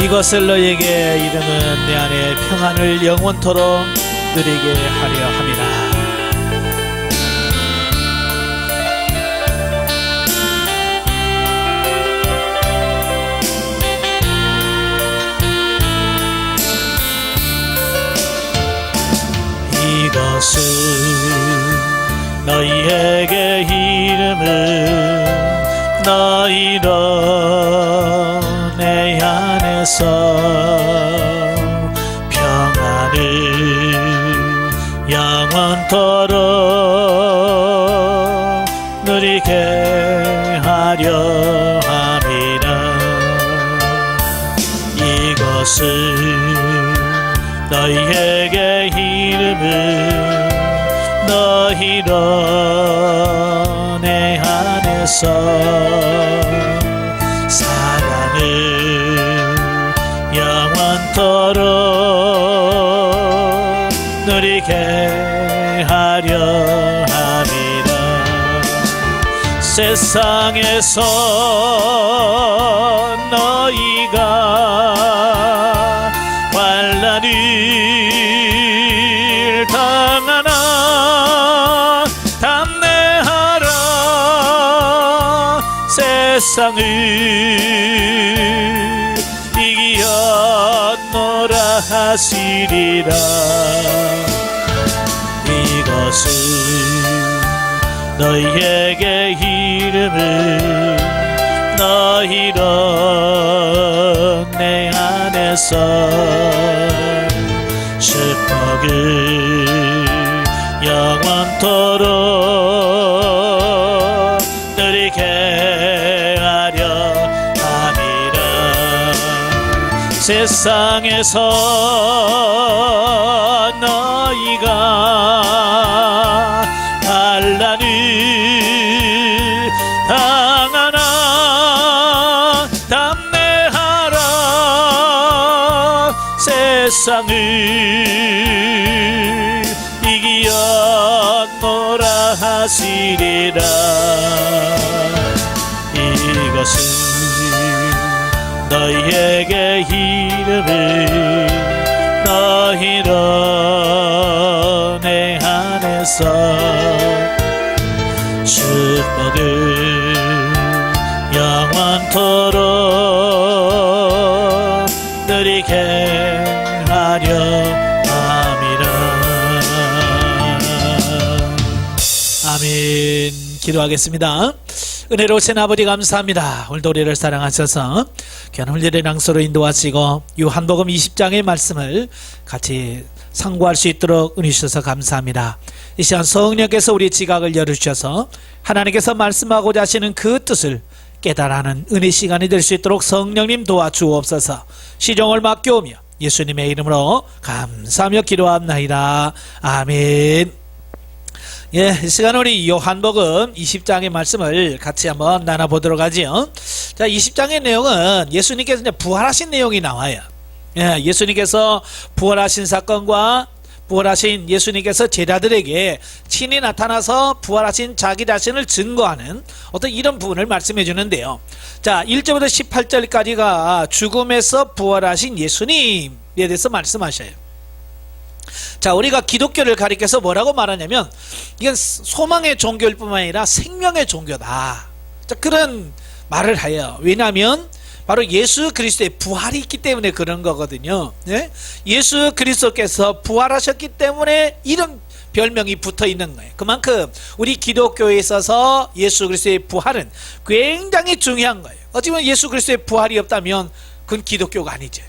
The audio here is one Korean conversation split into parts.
이것을 너에게 이름은 내 안에 평안을 영원토록 누리게 하려 함이라. 이것을 너희에게 이름은 너희로 내 안에서 평안을 영원토록 누리게 하려 함이라. 이것을 너희에게 이름은 너희로 내 안에서 사랑을 영원토록 누리게 하려 함이라. 세상에서 너희가 환난을 당하나 담대하라. 세상을 이기었노라 하시리라. 이것을 너희에게 이름을 너희로 내 안에서 축복을 영원토록 누리게 하려 함이라. 세상에서 너희가 환난을 당하나 담대하라. 세상을 이기었노라 하시리라. 이것은 너희에게 이름을 너희로 내 안에서 축복을 영원토록 누리게 하려 함이라. 아멘. 기도하겠습니다. 은혜로우신 아버지 감사합니다. 오늘도 우리를 사랑하셔서 귀한 훈련의 낭소로 인도하시고 요한복음 20장의 말씀을 같이 상고할 수 있도록 은혜 주셔서 감사합니다. 이 시간 성령께서 우리 지각을 열어주셔서 하나님께서 말씀하고자 하시는 그 뜻을 깨달아하는 은혜 시간이 될 수 있도록 성령님 도와주옵소서. 시종을 맡겨오며 예수님의 이름으로 감사하며 기도합나이다. 아멘. 예, 이 시간 우리 요한복음 20장의 말씀을 같이 한번 나눠보도록 하지요. 자, 20장의 내용은 예수님께서 이제 부활하신 내용이 나와요. 예, 예수님께서 부활하신 사건과 부활하신 예수님께서 제자들에게 친히 나타나서 부활하신 자기 자신을 증거하는 어떤 이런 부분을 말씀해 주는데요. 자, 1절부터 18절까지가 죽음에서 부활하신 예수님에 대해서 말씀하셔요. 자, 우리가 기독교를 가리켜서 뭐라고 말하냐면 이건 소망의 종교일 뿐만 아니라 생명의 종교다. 자, 그런 말을 해요. 왜냐하면 바로 예수 그리스도의 부활이 있기 때문에 그런 거거든요. 네? 예수 그리스도께서 부활하셨기 때문에 이런 별명이 붙어 있는 거예요. 그만큼 우리 기독교에 있어서 예수 그리스도의 부활은 굉장히 중요한 거예요. 어찌보면 예수 그리스도의 부활이 없다면 그건 기독교가 아니죠.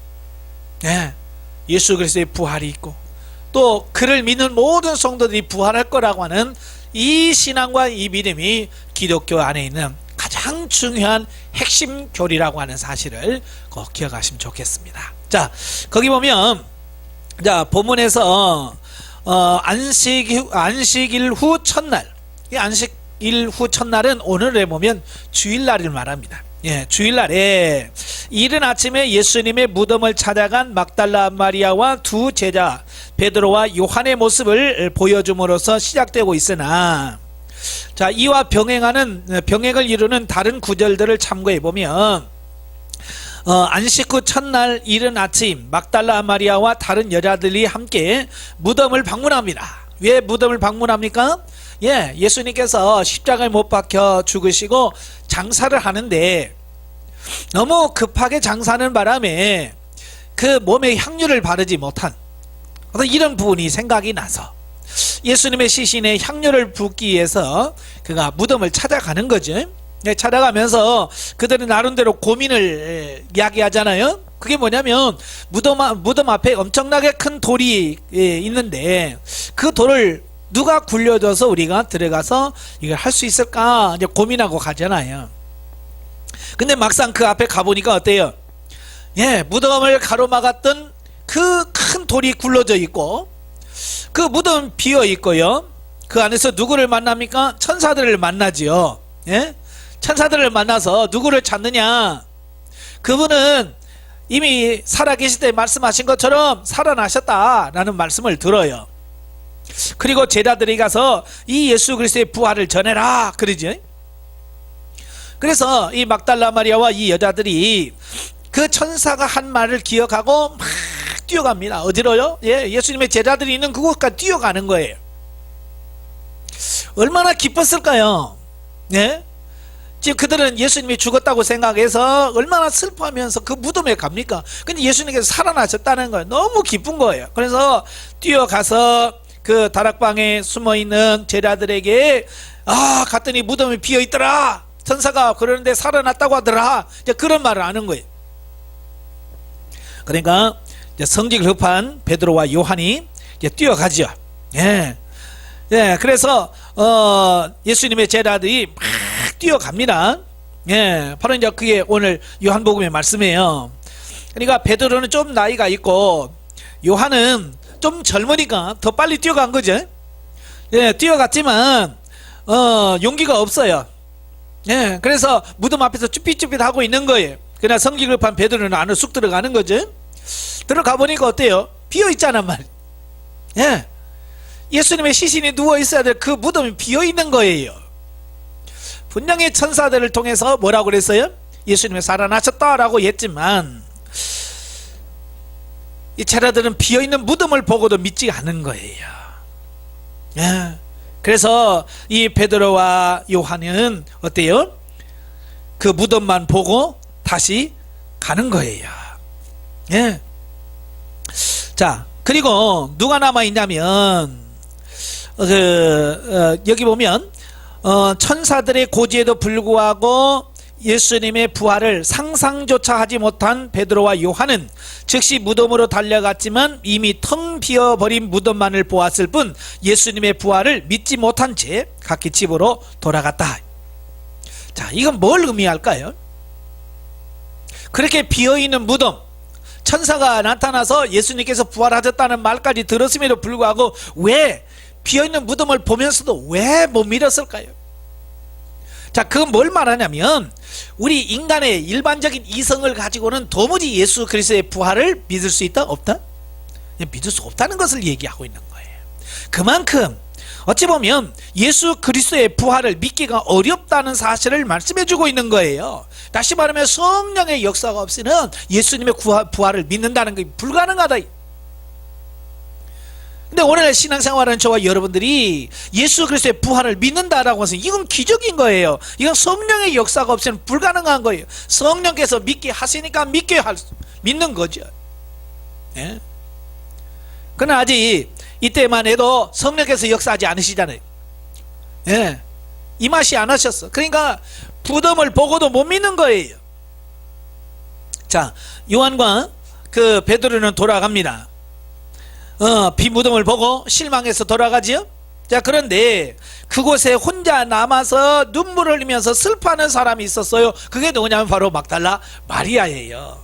네. 예수 그리스도의 부활이 있고 또 그를 믿는 모든 성도들이 부활할 거라고 하는 이 신앙과 이 믿음이 기독교 안에 있는 가장 중요한 핵심 교리라고 하는 사실을 꼭 기억하시면 좋겠습니다. 자, 거기 보면 자, 본문에서 안식일 후 첫날, 이 안식일 후 첫날은 오늘에 보면 주일날을 말합니다. 예, 주일날에 이른 아침에 예수님의 무덤을 찾아간 막달라 마리아와 두 제자 베드로와 요한의 모습을 보여줌으로써 시작되고 있으나, 자, 이와 병행을 이루는 다른 구절들을 참고해 보면 안식 후 첫날 이른 아침 막달라 마리아와 다른 여자들이 함께 무덤을 방문합니다. 왜 무덤을 방문합니까? 예수님께서 십자가에 못 박혀 죽으시고 장사를 하는데 너무 급하게 장사하는 바람에 그 몸에 향유를 바르지 못한 어떤 이런 부분이 생각이 나서 예수님의 시신에 향유를 붓기 위해서 그가 무덤을 찾아가는 거죠. 찾아가면서 그들은 나름대로 고민을 이야기하잖아요. 그게 뭐냐면 무덤 앞에 엄청나게 큰 돌이 있는데 그 돌을 누가 굴려줘서 우리가 들어가서 이걸 할 수 있을까 이제 고민하고 가잖아요. 근데 막상 그 앞에 가보니까 어때요? 무덤을 가로막았던 그 큰 돌이 굴러져 있고 그 무덤 비어 있고요. 그 안에서 누구를 만납니까? 천사들을 만나지요. 천사들을 만나서 누구를 찾느냐? 그분은 이미 살아계실 때 말씀하신 것처럼 살아나셨다라는 말씀을 들어요. 그리고 제자들이 가서 이 예수 그리스도의 부활을 전해라 그러죠. 그래서 이 막달라 마리아와 이 여자들이 그 천사가 한 말을 기억하고 막 뛰어갑니다. 어디로요? 예수님의 제자들이 있는 그곳까지 뛰어가는 거예요. 얼마나 기뻤을까요? 지금 그들은 예수님이 죽었다고 생각해서 얼마나 슬퍼하면서 그 무덤에 갑니까? 근데 예수님께서 살아나셨다는 거예요. 너무 기쁜 거예요. 그래서 뛰어가서 그 다락방에 숨어있는 제자들에게 갔더니 무덤이 비어있더라. 천사가 그러는데 살아났다고 하더라. 이제 그런 말을 하는 거예요. 그러니까 이제 성질 급한 베드로와 요한이 이제 뛰어가죠. 그래서 예수님의 제자들이 막 뛰어갑니다. 바로 이제 그게 오늘 요한복음의 말씀이에요. 그러니까 베드로는 좀 나이가 있고 요한은 좀 젊으니까 더 빨리 뛰어간 거죠. 뛰어갔지만 용기가 없어요. 그래서 무덤 앞에서 쭈삣쭈삣 하고 있는 거예요. 그러나 성질 급한 베드로는 안으로 쑥 들어가는 거죠. 들어가 보니까 어때요? 비어 있잖아 말. 예수님의 시신이 누워 있어야 될 그 무덤이 비어 있는 거예요. 분명히 천사들을 통해서 뭐라고 그랬어요? 예수님이 살아나셨다라고 했지만 이 제자들은 비어 있는 무덤을 보고도 믿지 않은 거예요. 그래서 이 베드로와 요한은 어때요? 그 무덤만 보고 다시 가는 거예요. 자, 그리고 누가 남아 있냐면 여기 보면 천사들의 고지에도 불구하고 예수님의 부활을 상상조차 하지 못한 베드로와 요한은 즉시 무덤으로 달려갔지만 이미 텅 비어버린 무덤만을 보았을 뿐 예수님의 부활을 믿지 못한 채 각기 집으로 돌아갔다. 자, 이건 뭘 의미할까요? 그렇게 비어있는 무덤, 천사가 나타나서 예수님께서 부활하셨다는 말까지 들었음에도 불구하고 왜 비어있는 무덤을 보면서도 왜 못 믿었을까요? 자, 그건 뭘 말하냐면 우리 인간의 일반적인 이성을 가지고는 도무지 예수 그리스도의 부활을 믿을 수 있다? 없다? 믿을 수 없다는 것을 얘기하고 있는 거예요. 그만큼 어찌 보면 예수 그리스도의 부활을 믿기가 어렵다는 사실을 말씀해주고 있는 거예요. 다시 말하면 성령의 역사가 없이는 예수님의 부활을 믿는다는 게 불가능하다. 근데 오늘 신앙생활하는 저와 여러분들이 예수 그리스도의 부활을 믿는다라고 해서 이건 기적인 거예요. 이건 성령의 역사가 없이는 불가능한 거예요. 성령께서 믿게 하시니까 믿는 거죠. 그러나 아직 이때만 해도 성령께서 역사하지 않으시잖아요. 임하시 안 하셨어. 그러니까 무덤을 보고도 못 믿는 거예요. 자, 요한과 그 베드로는 돌아갑니다. 비무덤을 보고 실망해서 돌아가지요. 자, 그런데 그곳에 혼자 남아서 눈물을 흘리면서 슬퍼하는 사람이 있었어요. 그게 누구냐면 바로 막달라 마리아예요.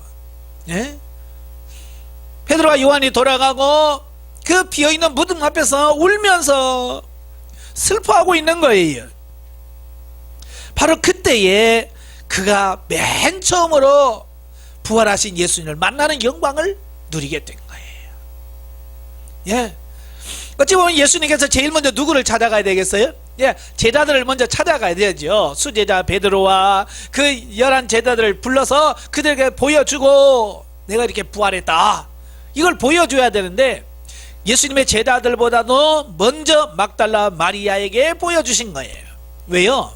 베드로와 요한이 돌아가고 그 비어있는 무덤 앞에서 울면서 슬퍼하고 있는 거예요. 바로 그때에 그가 맨 처음으로 부활하신 예수님을 만나는 영광을 누리게 된 거예요. 어찌 보면 예수님께서 제일 먼저 누구를 찾아가야 되겠어요? 예, 제자들을 먼저 찾아가야 되죠. 수제자 베드로와 그 11 제자들을 불러서 그들에게 보여주고 내가 이렇게 부활했다, 이걸 보여줘야 되는데 예수님의 제자들보다도 먼저 막달라 마리아에게 보여주신 거예요. 왜요?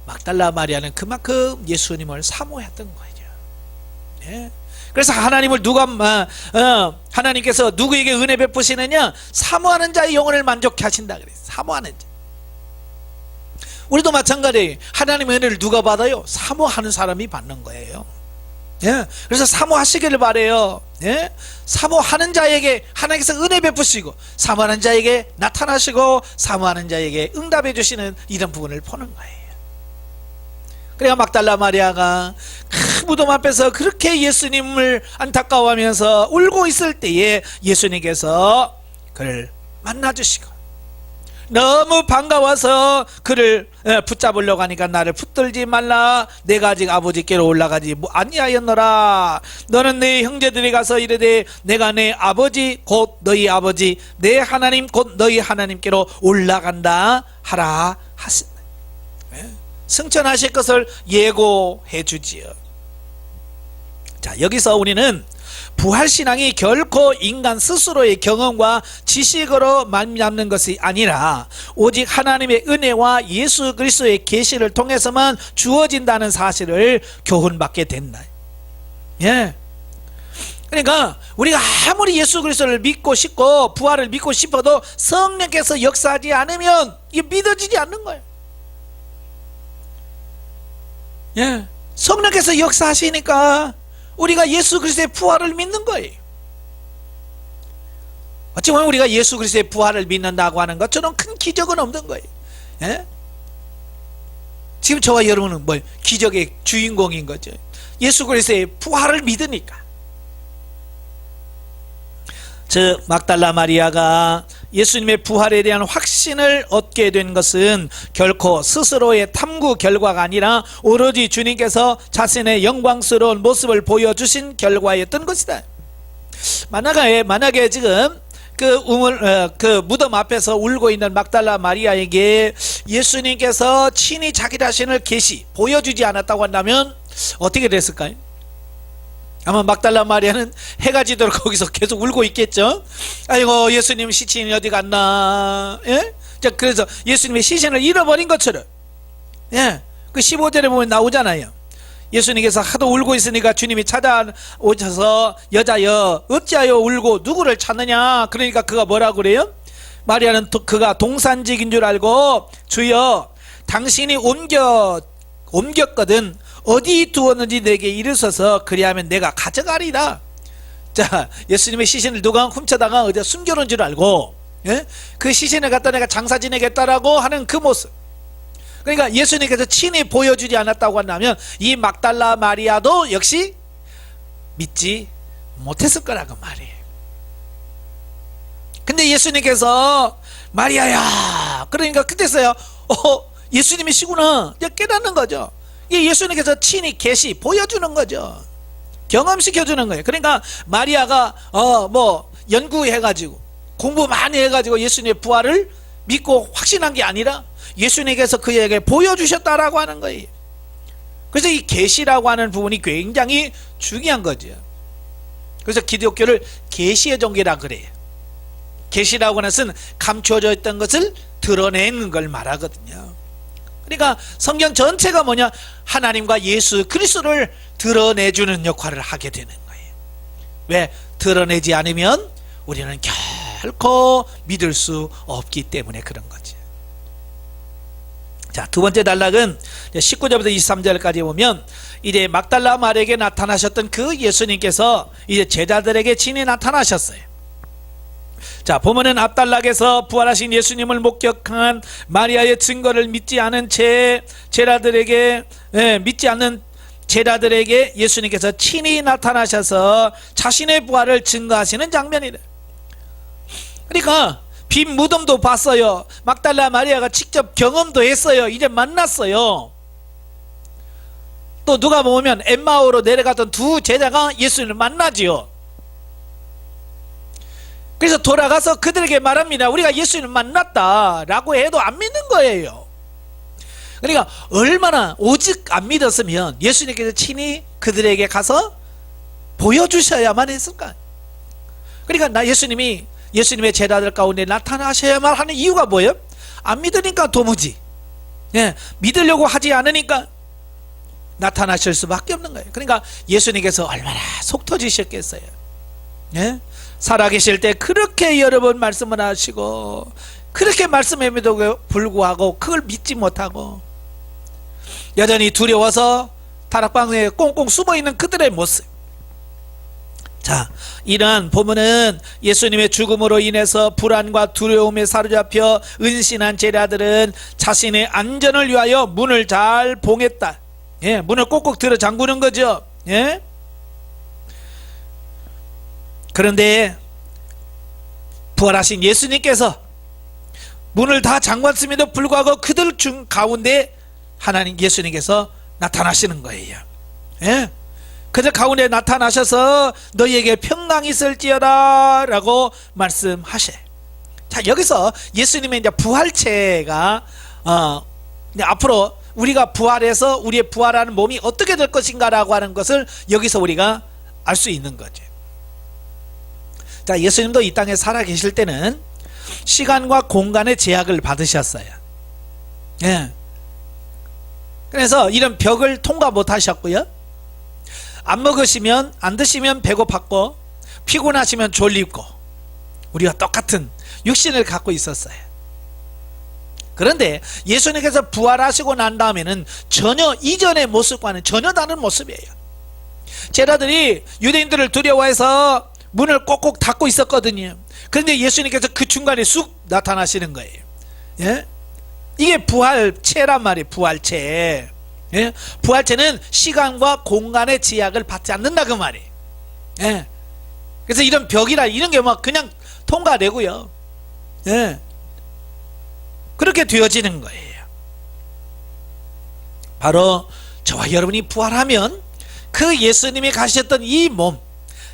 막달라 마리아는 그만큼 예수님을 사모했던 거죠. 예? 그래서 하나님을 하나님께서 누구에게 은혜 베푸시느냐? 사모하는 자의 영혼을 만족해 하신다 그래요. 사모하는 자. 우리도 마찬가지예요. 하나님의 은혜를 누가 받아요? 사모하는 사람이 받는 거예요. 예? 그래서 사모하시기를 바래요. 예? 사모하는 자에게 하나님께서 은혜 베푸시고 사모하는 자에게 나타나시고 사모하는 자에게 응답해 주시는 이런 부분을 보는 거예요. 그래야 막달라 마리아가 큰 무덤 앞에서 그렇게 예수님을 안타까워하면서 울고 있을 때에 예수님께서 그를 만나주시고 너무 반가워서 그를 붙잡으려고 하니까 나를 붙들지 말라, 내가 아직 아버지께로 올라가지 아니하였노라. 너는 내 형제들이 가서 이르되 내가 내 아버지 곧 너희 아버지 내 하나님 곧 너희 하나님께로 올라간다 하라 하신다. 승천하실 것을 예고해 주지요. 자, 여기서 우리는 부활신앙이 결코 인간 스스로의 경험과 지식으로 말미암는 것이 아니라 오직 하나님의 은혜와 예수 그리스도의 계시를 통해서만 주어진다는 사실을 교훈받게 된다. 예. 그러니까 우리가 아무리 예수 그리스도를 믿고 싶고 부활을 믿고 싶어도 성령께서 역사하지 않으면 이게 믿어지지 않는 거예요. 예. 성령께서 역사하시니까 우리가 예수 그리스도의 부활을 믿는 거예요. 어찌 보면 우리가 예수 그리스도의 부활을 믿는다고 하는 것처럼 큰 기적은 없는 거예요. 예? 지금 저와 여러분은 뭐 기적의 주인공인 거죠. 예수 그리스도의 부활을 믿으니까. 즉 막달라 마리아가 예수님의 부활에 대한 확신을 얻게 된 것은 결코 스스로의 탐구 결과가 아니라 오로지 주님께서 자신의 영광스러운 모습을 보여주신 결과였던 것이다. 만약에 지금 그 무덤 앞에서 울고 있는 막달라 마리아에게 예수님께서 친히 자기 자신을 보여주지 않았다고 한다면 어떻게 됐을까요? 아마 막달라 마리아는 해가 지도록 거기서 계속 울고 있겠죠. 아이고 예수님 시신이 어디 갔나. 예? 자, 그래서 예수님의 시신을 잃어버린 것처럼, 예, 그 15절에 보면 나오잖아요. 예수님께서 하도 울고 있으니까 주님이 찾아오셔서 여자여 어찌하여 울고 누구를 찾느냐. 그러니까 그가 뭐라고 그래요? 마리아는 그가 동산직인 줄 알고 주여 당신이 옮겼거든 어디 두었는지 내게 이르소서 그리하면 내가 가져가리라. 자, 예수님의 시신을 누가 훔쳐다가 어디 숨겨놓은 줄 알고, 예? 그 시신을 갖다 내가 장사 지내겠다라고 하는 그 모습. 그러니까 예수님께서 친히 보여주지 않았다고 한다면 이 막달라 마리아도 역시 믿지 못했을 거라고 말이에요. 근데 예수님께서 마리아야, 그러니까 그때서야 예수님이시구나 깨닫는 거죠. 예수님께서 친히 보여주는 거죠. 경험시켜주는 거예요. 그러니까 마리아가 연구해가지고 공부 많이 해가지고 예수님의 부활을 믿고 확신한 게 아니라 예수님께서 그에게 보여주셨다라고 하는 거예요. 그래서 이 계시라고 하는 부분이 굉장히 중요한 거죠. 그래서 기독교를 계시의 종교라 그래요. 계시라고 하는 것은 감춰져 있던 것을 드러내는 걸 말하거든요. 그러니까 성경 전체가 뭐냐? 하나님과 예수 그리스도를 드러내주는 역할을 하게 되는 거예요. 왜? 드러내지 않으면 우리는 결코 믿을 수 없기 때문에 그런 거죠. 자, 두 번째 단락은 19절부터 23절까지 보면 이제 막달라 마리아에게 나타나셨던 그 예수님께서 이제 제자들에게 친히 나타나셨어요. 자, 보면은 앞단락에서 부활하신 예수님을 목격한 마리아의 증거를 믿지 않은 믿지 않는 제자들에게 예수님께서 친히 나타나셔서 자신의 부활을 증거하시는 장면이래. 그러니까 빈 무덤도 봤어요. 막달라 마리아가 직접 경험도 했어요. 이제 만났어요. 또 누가 보면 엠마오로 내려갔던 두 제자가 예수님을 만나지요. 그래서 돌아가서 그들에게 말합니다. 우리가 예수님을 만났다라고 해도 안 믿는 거예요. 그러니까 얼마나 오직 안 믿었으면 예수님께서 친히 그들에게 가서 보여주셔야만 했을까. 그러니까 예수님의 제자들 가운데 나타나셔야만 하는 이유가 뭐예요? 안 믿으니까 도무지, 믿으려고 하지 않으니까 나타나실 수밖에 없는 거예요. 그러니까 예수님께서 얼마나 속 터지셨겠어요. 살아계실 때 그렇게 여러 번 말씀을 하시고 그렇게 말씀함에도 불구하고 그걸 믿지 못하고 여전히 두려워서 다락방에 꽁꽁 숨어있는 그들의 모습. 자, 이러한 본문은 예수님의 죽음으로 인해서 불안과 두려움에 사로잡혀 은신한 제자들은 자신의 안전을 위하여 문을 잘 봉했다. 문을 꼭꼭 들어 잠그는 거죠. 그런데 부활하신 예수님께서 문을 다 잠갔음에도 불구하고 그들 중 가운데 하나님 예수님께서 나타나시는 거예요. 그들 가운데 나타나셔서 너희에게 평강이 있을지어다 라고 말씀하셔. 자, 여기서 예수님의 이제 부활체가 이제 앞으로 우리가 부활해서 우리의 부활하는 몸이 어떻게 될 것인가 라고 하는 것을 여기서 우리가 알 수 있는 거죠. 자, 예수님도 이 땅에 살아 계실 때는 시간과 공간의 제약을 받으셨어요. 그래서 이런 벽을 통과 못 하셨고요, 안 먹으시면, 안 드시면 배고팠고, 피곤하시면 졸립고, 우리와 똑같은 육신을 갖고 있었어요. 그런데 예수님께서 부활하시고 난 다음에는 전혀 이전의 모습과는 전혀 다른 모습이에요. 제자들이 유대인들을 두려워해서 문을 꼭꼭 닫고 있었거든요. 그런데 예수님께서 그 중간에 쑥 나타나시는 거예요. 이게 부활체란 말이에요. 부활체. 부활체는 시간과 공간의 제약을 받지 않는다 그 말이에요. 그래서 이런 벽이라 이런 게 막 그냥 통과되고요. 그렇게 되어지는 거예요. 바로 저와 여러분이 부활하면 그 예수님이 가셨던 이 몸,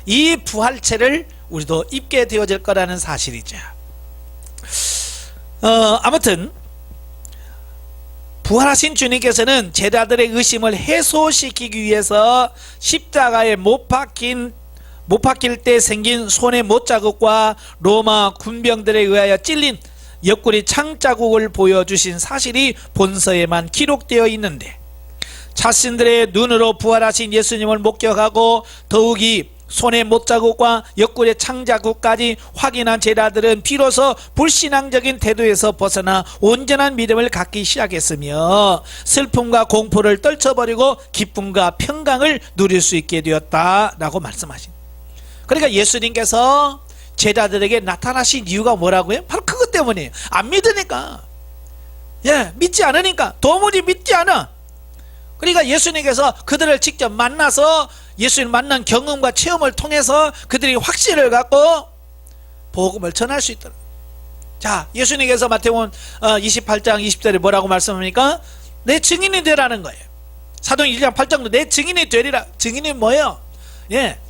이 부활체를 우리도 입게 되어질 거라는 사실이죠. 아무튼 부활하신 주님께서는 제자들의 의심을 해소시키기 위해서 십자가에 못 박힐 때 생긴 손의 못자국과 로마 군병들에 의하여 찔린 옆구리 창자국을 보여주신 사실이 본서에만 기록되어 있는데, 자신들의 눈으로 부활하신 예수님을 목격하고 더욱이 손의 못자국과 옆구리의 창자국까지 확인한 제자들은 비로소 불신앙적인 태도에서 벗어나 온전한 믿음을 갖기 시작했으며 슬픔과 공포를 떨쳐버리고 기쁨과 평강을 누릴 수 있게 되었다라고 말씀하신. 그러니까 예수님께서 제자들에게 나타나신 이유가 뭐라고요? 바로 그것 때문이에요. 안 믿으니까, 믿지 않으니까, 도무지 믿지 않아. 그러니까 예수님께서 그들을 직접 만나서 예수님 만난 경험과 체험을 통해서 그들이 확신을 갖고 복음을 전할 수 있도록. 자, 예수님께서 마태복음 28장 20절에 뭐라고 말씀합니까? 내 증인이 되라는 거예요. 사도행 1장 8장도 내 증인이 되리라. 증인이 뭐예요?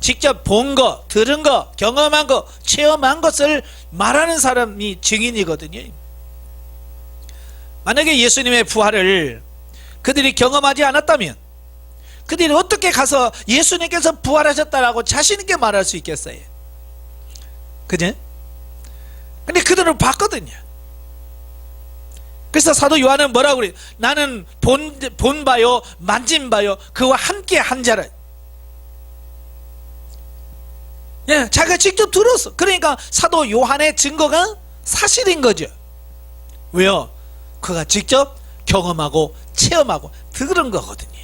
직접 본 거, 들은 거, 경험한 거, 체험한 것을 말하는 사람이 증인이거든요. 만약에 예수님의 부활을 그들이 경험하지 않았다면 그들이 어떻게 가서 예수님께서 부활하셨다라고 자신있게 말할 수 있겠어요? 그죠? 근데 그들은 봤거든요. 그래서 사도 요한은 뭐라고 그래요? 나는 본 바요, 만진 바요, 그와 함께 한 자를. 자기가 직접 들었어. 그러니까 사도 요한의 증거가 사실인 거죠. 왜요? 그가 직접 경험하고 체험하고 들은 거거든요.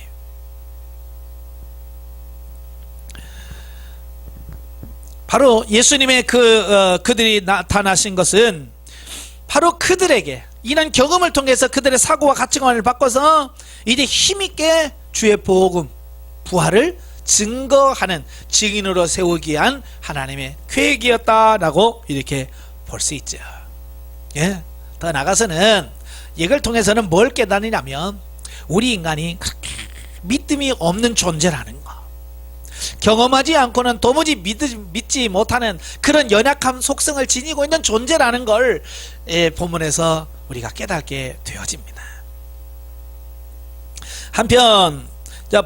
바로 예수님의 그들이 나타나신 것은 바로 그들에게 이런 경험을 통해서 그들의 사고와 가치관을 바꿔서 이제 힘있게 주의 복음, 부활을 증거하는 증인으로 세우기 위한 하나님의 계획이었다라고 이렇게 볼 수 있죠. 더 나아가서는 이걸 통해서는 뭘 깨닫느냐면 우리 인간이 그렇게 믿음이 없는 존재라는 거, 경험하지 않고는 도무지 믿지 못하는 그런 연약한 속성을 지니고 있는 존재라는 걸 본문에서 우리가 깨닫게 되어집니다. 한편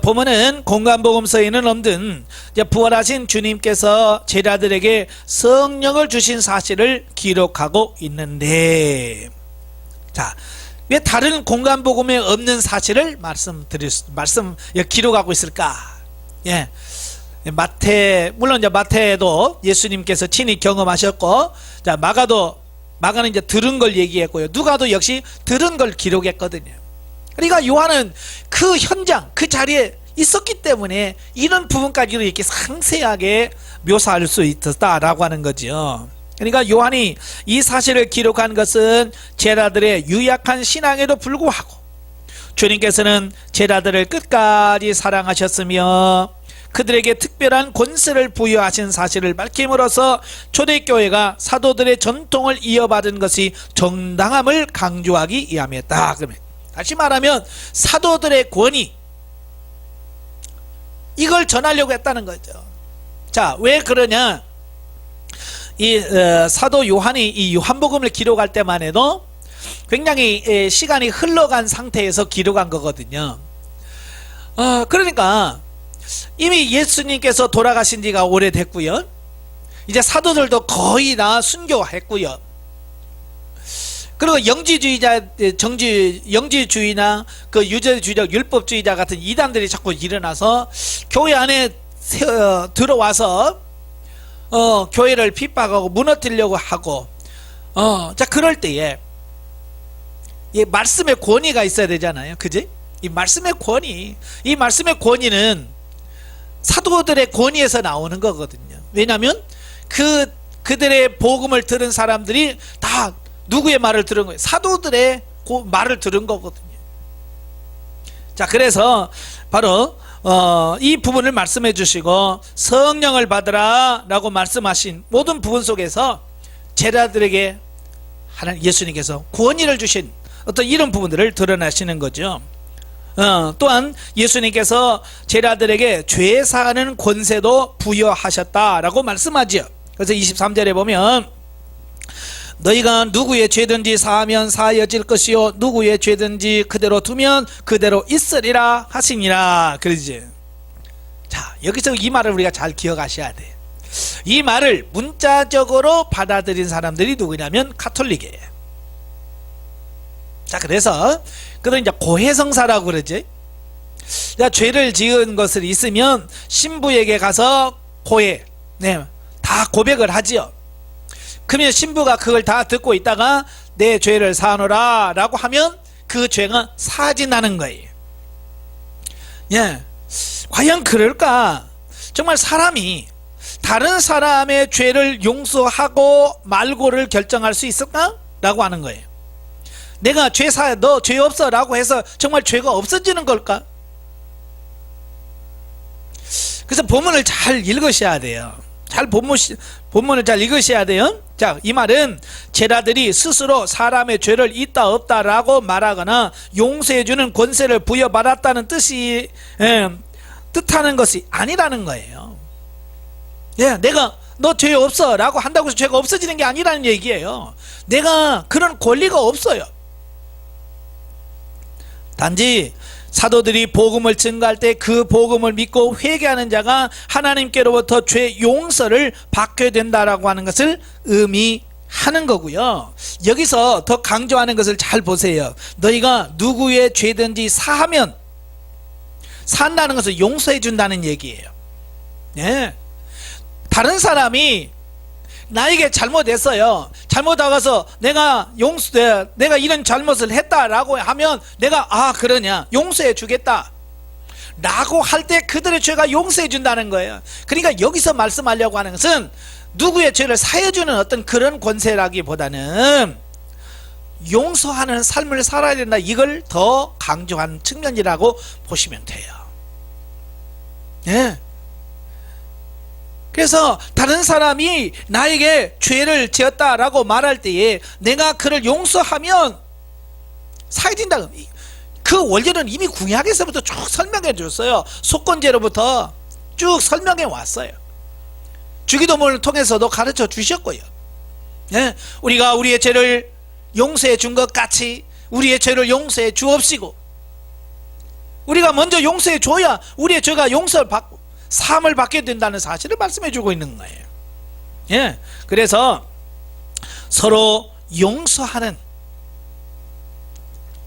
본문은 공간복음서에는 없는 부활하신 주님께서 제자들에게 성령을 주신 사실을 기록하고 있는데, 왜 다른 공간복음에 없는 사실을 기록하고 있을까? 물론 마태도 예수님께서 친히 경험하셨고, 마가는 이제 들은 걸 얘기했고요. 누가도 역시 들은 걸 기록했거든요. 그러니까 요한은 그 현장, 그 자리에 있었기 때문에 이런 부분까지도 이렇게 상세하게 묘사할 수 있었다라고 하는 거죠. 그러니까 요한이 이 사실을 기록한 것은 제자들의 유약한 신앙에도 불구하고 주님께서는 제자들을 끝까지 사랑하셨으며 그들에게 특별한 권세를 부여하신 사실을 밝힘으로써 초대교회가 사도들의 전통을 이어받은 것이 정당함을 강조하기 위함이었다. 그러면 다시 말하면 사도들의 권위, 이걸 전하려고 했다는 거죠. 왜 그러냐? 사도 요한이 이 요한복음을 기록할 때만 해도 굉장히 시간이 흘러간 상태에서 기록한 거거든요. 그러니까 이미 예수님께서 돌아가신 지가 오래됐고요. 이제 사도들도 거의 다 순교했고요. 그리고 영지주의나 그 유죄주의자, 율법주의자 같은 이단들이 자꾸 일어나서 교회 안에 들어와서 교회를 핍박하고 무너뜨리려고 하고, 그럴 때에 이 말씀의 권위가 있어야 되잖아요. 그지? 이 말씀의 권위는 사도들의 권위에서 나오는 거거든요. 왜냐하면 그들의 복음을 들은 사람들이 다 누구의 말을 들은 거예요? 사도들의 말을 들은 거거든요. 그래서 바로 이 부분을 말씀해 주시고 성령을 받으라 라고 말씀하신 모든 부분 속에서 제자들에게 예수님께서 권위를 주신 어떤 이런 부분들을 드러내시는 거죠. 또한 예수님께서 제자들에게 죄 사하는 권세도 부여하셨다라고 말씀하죠. 그래서 23절에 보면 너희가 누구의 죄든지 사하면 사하여질 것이요 누구의 죄든지 그대로 두면 그대로 있으리라 하시니라 그러지. 여기서 이 말을 우리가 잘 기억하셔야 돼. 이 말을 문자적으로 받아들인 사람들이 누구냐면 가톨릭이에요. 그래서 그들 이제 고해성사라고 그러지. 죄를 지은 것을 있으면 신부에게 가서 다 고백을 하지요. 그러면 신부가 그걸 다 듣고 있다가 내 죄를 사하노라 라고 하면 그 죄가 사진하는 거예요. 과연 그럴까? 정말 사람이 다른 사람의 죄를 용서하고 말고를 결정할 수 있을까? 라고 하는 거예요. 내가 너 죄 없어 라고 해서 정말 죄가 없어지는 걸까? 그래서 본문을 잘 읽으셔야 돼요. 본문을 잘 읽으셔야 돼요. 이 말은 제자들이 스스로 사람의 죄를 있다 없다라고 말하거나 용서해주는 권세를 부여받았다는 뜻하는 것이 아니라는 거예요. 내가 너 죄 없어 라고 한다고 해서 죄가 없어지는 게 아니라는 얘기예요. 내가 그런 권리가 없어요. 단지 사도들이 복음을 증거할 때 그 복음을 믿고 회개하는 자가 하나님께로부터 죄 용서를 받게 된다라고 하는 것을 의미하는 거고요. 여기서 더 강조하는 것을 잘 보세요. 너희가 누구의 죄든지 사하면, 산다는 것은 용서해 준다는 얘기예요. 다른 사람이 나에게 잘못했어요. 잘못하고서 내가 이런 잘못을 했다라고 하면 내가 그러냐 용서해 주겠다 라고 할 때 그들의 죄가 용서해 준다는 거예요. 그러니까 여기서 말씀하려고 하는 것은 누구의 죄를 사해주는 어떤 그런 권세라기보다는 용서하는 삶을 살아야 된다, 이걸 더 강조한 측면이라고 보시면 돼요. 그래서 다른 사람이 나에게 죄를 지었다라고 말할 때에 내가 그를 용서하면 사해진다. 그 원리는 이미 구약에서부터 쭉 설명해 줬어요. 속건제로부터 쭉 설명해 왔어요. 주기도문을 통해서도 가르쳐 주셨고요. 예, 우리가 우리의 죄를 용서해 준 것 같이 우리의 죄를 용서해 주옵시고, 우리가 먼저 용서해 줘야 우리의 죄가 용서를 받고 사함을 받게 된다는 사실을 말씀해 주고 있는 거예요. 예, 그래서 서로 용서하는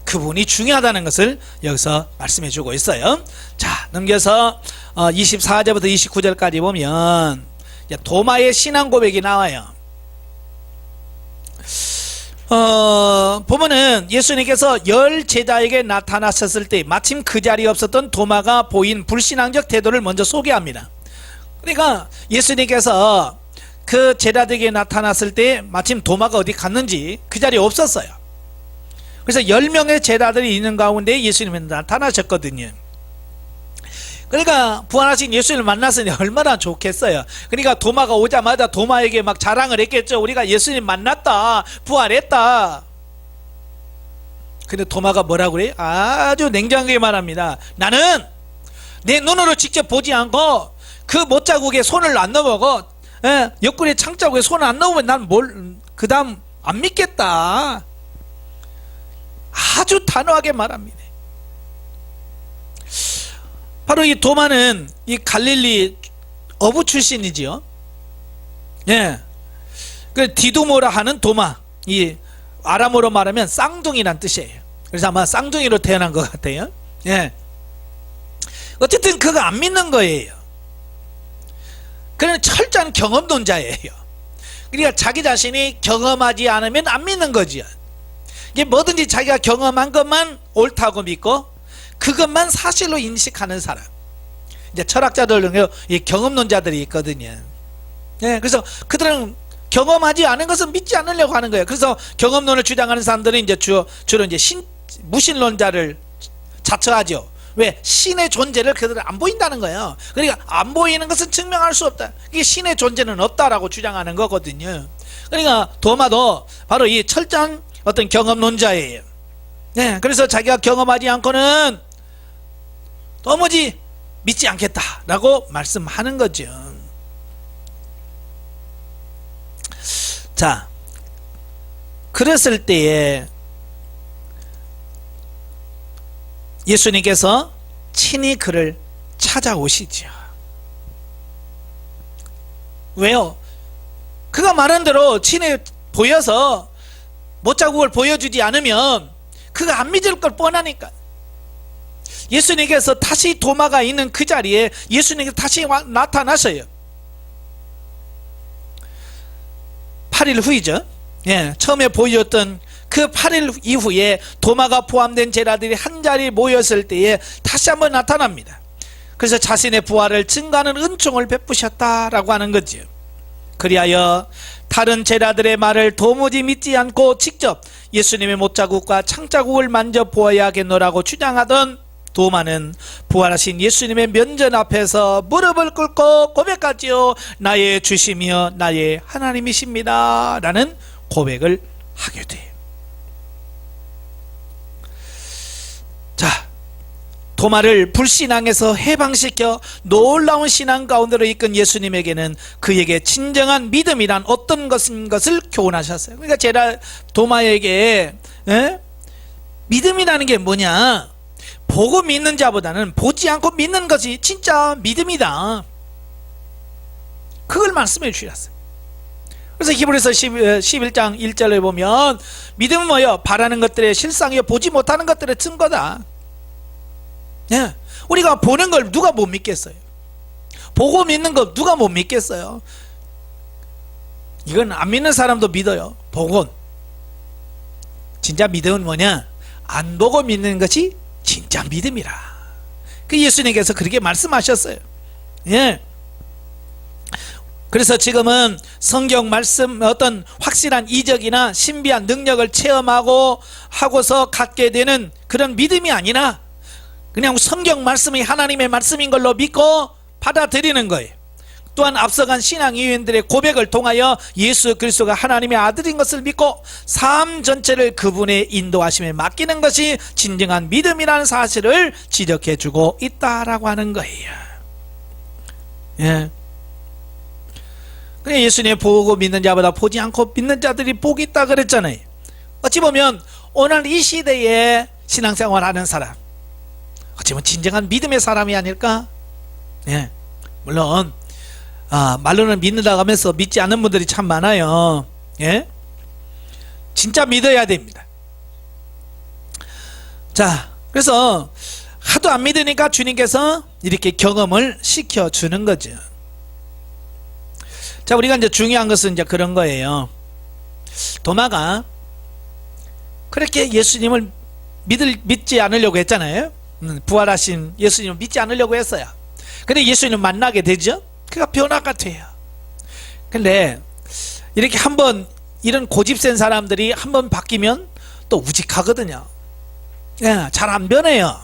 그분이 중요하다는 것을 여기서 말씀해 주고 있어요. 자, 넘겨서 24절부터 29절까지 보면 도마의 신앙 고백이 나와요. 보면은 예수님께서 10제자에게 나타나셨을 때 마침 그 자리에 없었던 도마가 보인 불신앙적 태도를 먼저 소개합니다. 그러니까 예수님께서 그 제자들에게 나타났을 때 마침 도마가 어디 갔는지 그 자리에 없었어요. 그래서 10명의 제자들이 있는 가운데 예수님이 나타나셨거든요. 그러니까 부활하신 예수님을 만났으니 얼마나 좋겠어요. 그러니까 도마가 오자마자 도마에게 막 자랑을 했겠죠. 우리가 예수님 만났다, 부활했다. 근데 도마가 뭐라고 그래요? 아주 냉정하게 말합니다. 나는 내 눈으로 직접 보지 않고 그 못자국에 손을 안 넣어보고 옆구리에 창자국에 손을 안 넣으면 난 그 다음 안 믿겠다. 아주 단호하게 말합니다. 바로 이 도마는 이 갈릴리 어부 출신이지요. 예. 그 디두모라 하는 도마, 이 아람어로 말하면 쌍둥이란 뜻이에요. 그래서 아마 쌍둥이로 태어난 것 같아요. 예. 어쨌든 그거 안 믿는 거예요. 그는 철저한 경험론자예요. 그러니까 자기 자신이 경험하지 않으면 안 믿는 거지요. 이게 뭐든지 자기가 경험한 것만 옳다고 믿고 그것만 사실로 인식하는 사람. 이제 철학자들은 이 경험론자들이 있거든요. 예, 그래서 그들은 경험하지 않은 것은 믿지 않으려고 하는 거예요. 그래서 경험론을 주장하는 사람들은 이제 주로 이제 무신론자를 자처하죠. 왜? 신의 존재를 그들은 안 보인다는 거예요. 그러니까 안 보이는 것은 증명할 수 없다. 이게 신의 존재는 없다라고 주장하는 거거든요. 그러니까 도마도 바로 이 철저한 어떤 경험론자예요. 네, 그래서 자기가 경험하지 않고는 도무지 믿지 않겠다라고 말씀하는 거죠. 자, 그랬을 때에 예수님께서 친히 그를 찾아오시죠. 왜요? 그가 말한 대로 친히 보여서 못자국을 보여주지 않으면 그가 안 믿을 걸 뻔하니까. 예수님께서 다시 도마가 있는 그 자리에 예수님께서 다시 나타나셔요. 8일 후이죠. 예, 처음에 보여줬던 그 8일 이후에 도마가 포함된 제자들이 한자리에 모였을 때에 다시 한번 나타납니다. 그래서 자신의 부활을 증거하는 은총을 베푸셨다라고 하는 거죠. 그리하여 다른 제자들의 말을 도무지 믿지 않고 직접 예수님의 못자국과 창자국을 만져보아야겠노라고 주장하던 도마는 부활하신 예수님의 면전 앞에서 무릎을 꿇고 고백하지요. 나의 주시며 나의 하나님이십니다 라는 고백을 하게 돼요. 자, 도마를 불신앙에서 해방시켜 놀라운 신앙 가운데로 이끈 예수님에게는 그에게 진정한 믿음이란 어떤 것인 것을 교훈하셨어요. 그러니까 제가 도마에게 믿음이라는 게 뭐냐, 보고 믿는 자보다는 보지 않고 믿는 것이 진짜 믿음이다, 그걸 말씀해 주셨어요. 그래서 히브리서 11장 1절에 보면 믿음은 뭐예요? 바라는 것들의 실상이요 보지 못하는 것들의 증거다. 예, 우리가 보는 걸 누가 못 믿겠어요? 보고 믿는 거 누가 못 믿겠어요? 이건 안 믿는 사람도 믿어요. 보고. 진짜 믿음은 뭐냐? 안 보고 믿는 것이 진짜 믿음이라. 그 예수님께서 그렇게 말씀하셨어요. 예. 그래서 지금은 성경 말씀 어떤 확실한 이적이나 신비한 능력을 체험하고 하고서 갖게 되는 그런 믿음이 아니라 그냥 성경 말씀이 하나님의 말씀인 걸로 믿고 받아들이는 거예요. 또한 앞서간 신앙 이유인들의 고백을 통하여 예수 그리스도가 하나님의 아들인 것을 믿고 삶 전체를 그분의 인도하심에 맡기는 것이 진정한 믿음이라는 사실을 지적해 주고 있다라고 하는 거예요. 예. 그래 예수님 보고 믿는 자보다 보지 않고 믿는 자들이 복이 있다 그랬잖아요. 어찌 보면 오늘 이 시대에 신앙생활하는 사람, 어찌 보면 진정한 믿음의 사람이 아닐까? 예. 물론 말로는 믿는다고 하면서 믿지 않는 분들이 참 많아요. 예. 진짜 믿어야 됩니다. 자, 그래서 하도 안 믿으니까 주님께서 이렇게 경험을 시켜주는 거죠. 자, 우리가 이제 중요한 것은 이제 그런 거예요. 도마가 그렇게 예수님을 믿지 않으려고 했잖아요. 부활하신 예수님을 믿지 않으려고 했어요. 근데 예수님을 만나게 되죠. 그가 변화가 돼요. 근데 이렇게 한번 이런 고집센 사람들이 한번 바뀌면 또 우직하거든요. 예, 잘 안 변해요.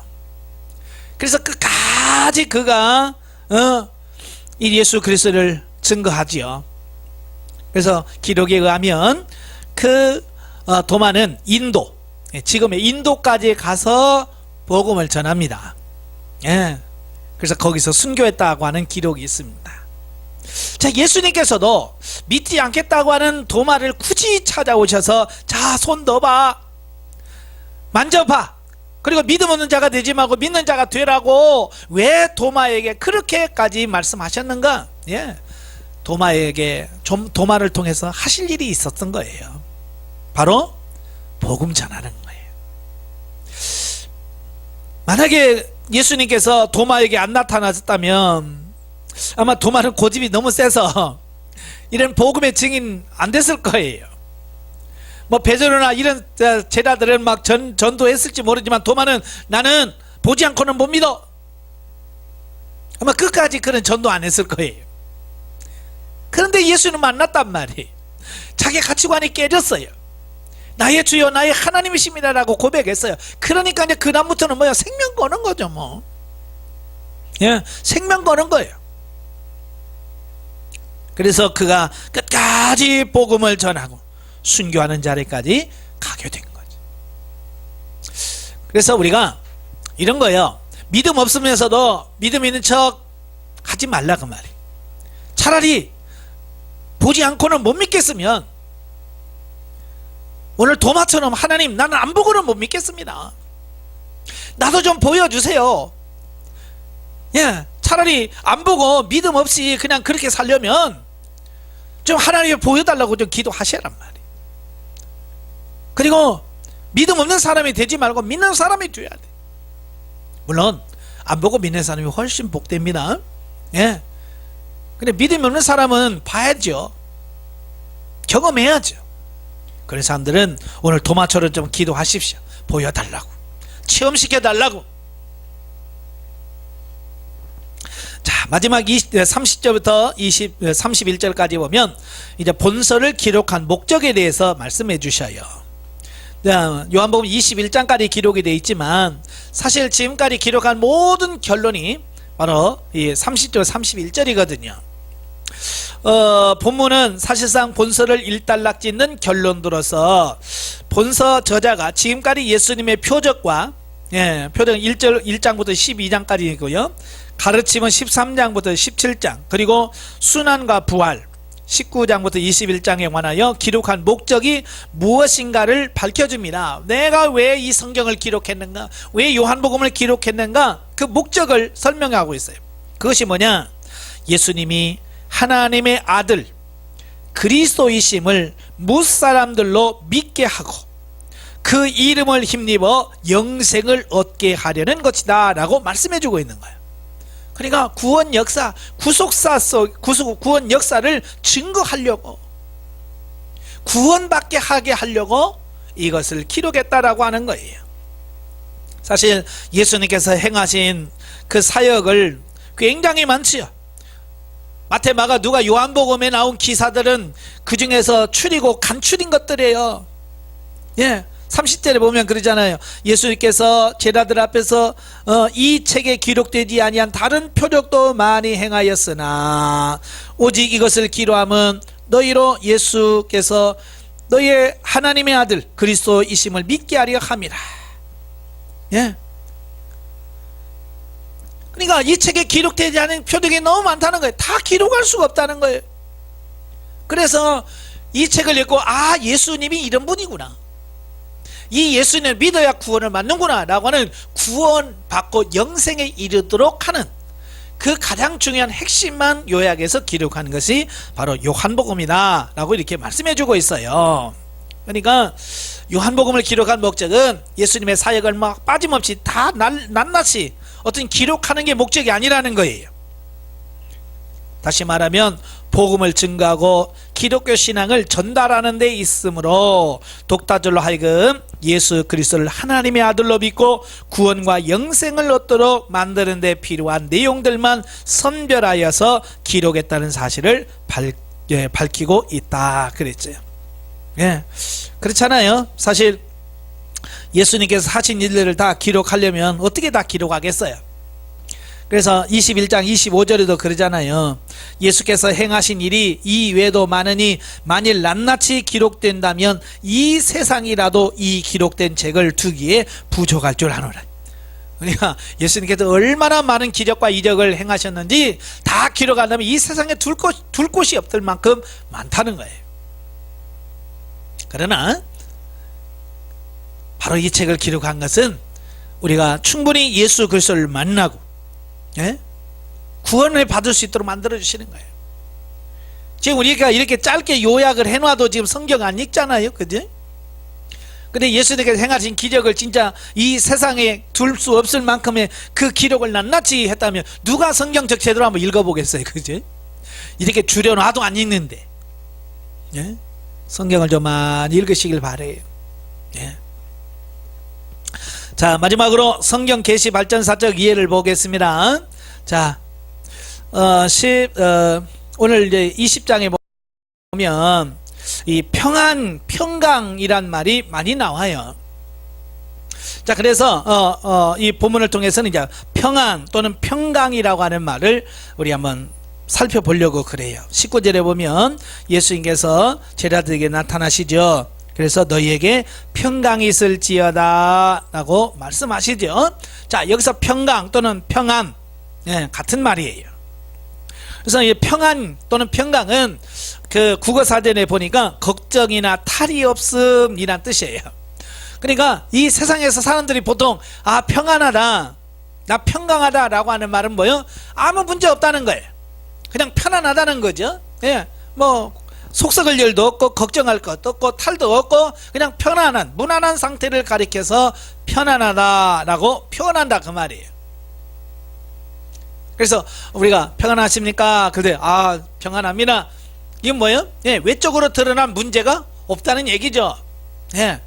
그래서 끝까지 그가 이 예수 그리스도를 증거하지요. 그래서 기록에 의하면 그 도마는 인도, 지금의 인도까지 가서 복음을 전합니다. 예, 그래서 거기서 순교했다고 하는 기록이 있습니다. 자, 예수님께서도 믿지 않겠다고 하는 도마를 굳이 찾아오셔서 자, 손 넣어봐, 만져봐, 그리고 믿음 없는 자가 되지 말고 믿는 자가 되라고 왜 도마에게 그렇게까지 말씀하셨는가? 예, 도마에게 좀 도마를 통해서 하실 일이 있었던 거예요. 바로 복음 전하는 거예요. 만약에 예수님께서 도마에게 안 나타나셨다면 아마 도마는 고집이 너무 세서 이런 복음의 증인 안 됐을 거예요. 뭐 베드로나 이런 제자들은 막 전도했을지 모르지만 도마는 나는 보지 않고는 못 믿어. 아마 끝까지 그런 전도 안 했을 거예요. 그런데 예수는 만났단 말이에요. 자기 가치관이 깨졌어요. 나의 주여 나의 하나님이십니다라고 고백했어요. 그러니까 이제 그다음부터는 뭐야, 생명 거는 거죠. 뭐 예, 생명 거는 거예요. 그래서 그가 끝까지 복음을 전하고 순교하는 자리까지 가게 된 거죠. 그래서 우리가 이런 거예요. 믿음 없으면서도 믿음 있는 척 하지 말라 그 말이에요. 차라리 보지 않고는 못 믿겠으면 오늘 도마처럼 하나님 나는 안 보고는 못 믿겠습니다, 나도 좀 보여주세요. 예, 차라리 안 보고 믿음 없이 그냥 그렇게 살려면 좀 하나님이 보여달라고 좀 기도하시란 말이에요. 그리고 믿음 없는 사람이 되지 말고 믿는 사람이 돼야 돼. 물론 안 보고 믿는 사람이 훨씬 복됩니다. 예. 근데 믿음 없는 사람은 봐야죠. 경험해야죠. 그런 사람들은 오늘 도마처럼 좀 기도하십시오. 보여달라고, 체험시켜달라고. 자, 마지막 30절부터 31절까지 보면 이제 본서를 기록한 목적에 대해서 말씀해 주셔요. 요한복음 21장까지 기록이 되어 있지만 사실 지금까지 기록한 모든 결론이 바로 이 30절 31절이거든요. 본문은 사실상 본서를 일단락짓는 결론들어서 본서 저자가 지금까지 예수님의 표적과 표적 1장부터 12장까지이고요. 가르침은 13장부터 17장, 그리고 순환과 부활 19장부터 21장에 관하여 기록한 목적이 무엇인가를 밝혀줍니다. 내가 왜 이 성경을 기록했는가, 왜 요한복음을 기록했는가, 그 목적을 설명하고 있어요. 그것이 뭐냐, 예수님이 하나님의 아들 그리스도이심을 무사람들로 믿게 하고 그 이름을 힘입어 영생을 얻게 하려는 것이다 라고 말씀해 주고 있는 거예요. 그러니까 구원 역사, 구원 역사를 증거하려고, 구원받게 하게 하려고 이것을 기록했다라고 하는 거예요. 사실 예수님께서 행하신 그 사역을 굉장히 많지요. 마태, 마가, 누가, 요한복음에 나온 기사들은 그 중에서 추리고 간추린 것들이에요. 예, 30절에 보면 그러잖아요. 예수님께서 제자들 앞에서 이 책에 기록되지 아니한 다른 표적도 많이 행하였으나 오직 이것을 기록함은 너희로 예수께서 너희의 하나님의 아들 그리스도이심을 믿게 하려 함이라. 예. 그러니까 이 책에 기록되지 않은 표적이 너무 많다는 거예요. 다 기록할 수가 없다는 거예요. 그래서 이 책을 읽고 아, 예수님이 이런 분이구나, 이 예수님을 믿어야 구원을 받는구나 라고 하는, 구원받고 영생에 이르도록 하는 그 가장 중요한 핵심만 요약해서 기록하는 것이 바로 요한복음이다 라고 이렇게 말씀해 주고 있어요. 그러니까 요한복음을 기록한 목적은 예수님의 사역을 막 빠짐없이 다 낱낱이 어떤 기록하는 게 목적이 아니라는 거예요. 다시 말하면 복음을 증거하고 기독교 신앙을 전달하는 데 있으므로 독자들로 하여금 예수 그리스도를 하나님의 아들로 믿고 구원과 영생을 얻도록 만드는 데 필요한 내용들만 선별하여서 기록했다는 사실을 밝히고 있다 그랬죠. 예, 그렇잖아요. 사실 예수님께서 하신 일들을 다 기록하려면 어떻게 다 기록하겠어요? 그래서 21장 25절에도 그러잖아요. 예수께서 행하신 일이 이 외에도 많으니 만일 낱낱이 기록된다면 이 세상이라도 이 기록된 책을 두기에 부족할 줄 아노라. 그러니까 예수님께서 얼마나 많은 기적과 이적을 행하셨는지 다 기록한다면 이 세상에 둘 곳이 없을 만큼 많다는 거예요. 그러나 바로 이 책을 기록한 것은 우리가 충분히 예수 그리스도를 만나고, 예? 구원을 받을 수 있도록 만들어 주시는 거예요. 지금 우리가 이렇게 짧게 요약을 해놔도 지금 성경 안 읽잖아요, 그죠? 근데 예수님께서 행하신 기적을 진짜 이 세상에 둘 수 없을 만큼의 그 기록을 낱낱이 했다면 누가 성경적 제대로 한번 읽어보겠어요, 그죠? 이렇게 줄여놔도 안 읽는데, 예? 성경을 좀 많이 읽으시길 바래요. 예. 자, 마지막으로 성경 계시 발전사적 이해를 보겠습니다. 자, 오늘 이제 20장에 보면 이 평강이란 말이 많이 나와요. 자, 그래서 이 본문을 통해서는 이제 평안 또는 평강이라고 하는 말을 우리 한번 살펴보려고 그래요. 19절에 보면 예수님께서 제자들에게 나타나시죠. 그래서 너희에게 평강이 있을지어다 라고 말씀하시죠. 자, 여기서 평강 또는 평안, 예, 같은 말이에요. 그래서 이 평안 또는 평강은 그 국어사전에 보니까 걱정이나 탈이 없음이란 뜻이에요. 그러니까 이 세상에서 사람들이 보통 아, 평안하다, 나 평강하다 라고 하는 말은 뭐예요? 아무 문제 없다는 거예요. 그냥 편안하다는 거죠. 예, 뭐 속썩을 일도 없고 걱정할 것도 없고 탈도 없고 그냥 편안한, 무난한 상태를 가리켜서 편안하다라고 표현한다 그 말이에요. 그래서 우리가 평안하십니까? 그때 아, 평안합니다. 이건 뭐예요? 예, 외적으로 드러난 문제가 없다는 얘기죠. 예.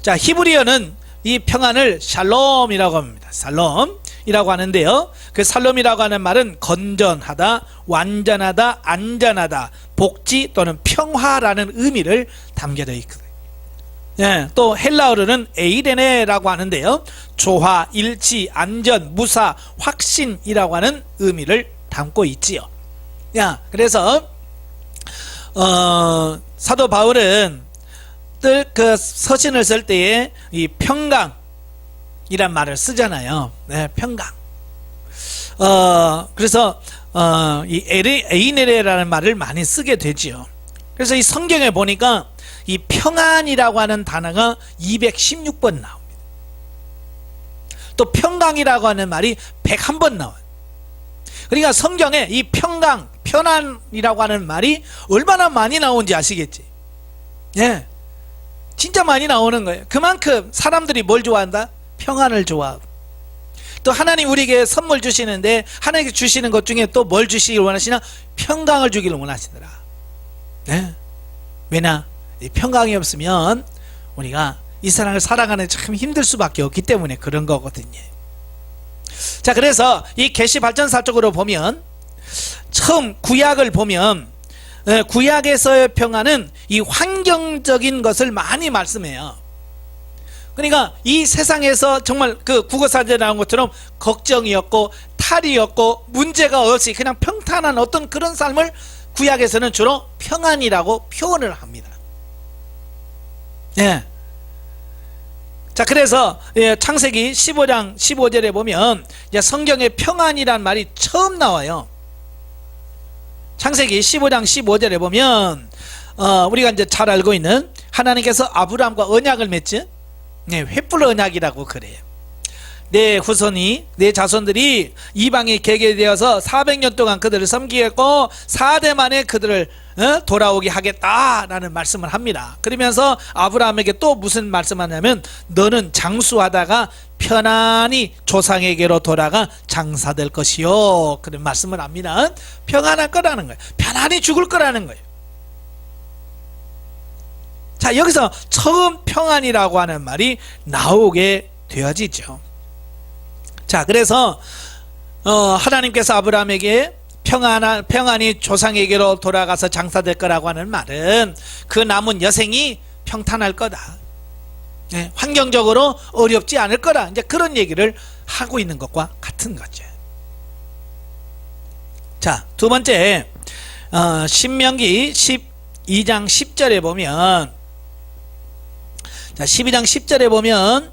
자, 히브리어는 이 평안을 샬롬이라고 합니다. 샬롬이라고 하는데요, 그 샬롬이라고 하는 말은 건전하다, 완전하다, 안전하다, 복지 또는 평화라는 의미를 담겨져 있거든요. 예, 또 헬라어로는 에이레네라고 하는데요, 조화, 일치, 안전, 무사, 확신이라고 하는 의미를 담고 있지요. 야, 그래서 사도 바울은 그 서신을 쓸 때에 이 평강이란 말을 쓰잖아요. 네, 평강. 그래서 이 에이네레라는 말을 많이 쓰게 되지요. 그래서 이 성경에 보니까 이 평안이라고 하는 단어가 216번 나옵니다. 또 평강이라고 하는 말이 101번 나와요. 그러니까 성경에 이 평강, 편안이라고 하는 말이 얼마나 많이 나오는지 아시겠지? 예, 진짜 많이 나오는 거예요. 그만큼 사람들이 뭘 좋아한다? 평안을 좋아하고, 또 하나님 우리에게 선물 주시는데 하나님께 주시는 것 중에 또 뭘 주시길 원하시나? 평강을 주기를 원하시더라. 네? 왜냐? 이 평강이 없으면 우리가 이 세상을 살아가는 참 힘들 수밖에 없기 때문에 그런 거거든요. 자, 그래서 이 계시 발전사 쪽으로 보면 처음 구약을 보면 구약에서의 평안은 이 환경적인 것을 많이 말씀해요. 그러니까 이 세상에서 정말 그 국어사전에 나온 것처럼 걱정이 없고 탈이 없고 문제가 없이 그냥 평탄한 어떤 그런 삶을 구약에서는 주로 평안이라고 표현을 합니다. 예. 자, 그래서 창세기 15장 15절에 보면 이제 성경에 평안이란 말이 처음 나와요. 창세기 15장 15절에 보면 우리가 이제 잘 알고 있는 하나님께서 아브라함과 언약을 맺지, 횃불 언약이라고 그래요. 내 후손이, 내 자손들이 이방에 개개되어서 400년 동안 그들을 섬기겠고 4대 만에 그들을 돌아오게 하겠다라는 말씀을 합니다. 그러면서 아브라함에게 또 무슨 말씀하냐면, 너는 장수하다가 편안히 조상에게로 돌아가 장사될 것이요, 그런 말씀을 합니다. 평안할 거라는 거예요. 편안히 죽을 거라는 거예요. 자, 여기서 처음 평안이라고 하는 말이 나오게 되어지죠. 자, 그래서 하나님께서 아브라함에게 평안히 조상에게로 돌아가서 장사될 거라고 하는 말은 그 남은 여생이 평탄할 거다, 환경적으로 어렵지 않을 거라, 이제 그런 얘기를 하고 있는 것과 같은 거죠. 자, 두 번째, 신명기 12장 10절에 보면, 자, 12장 10절에 보면,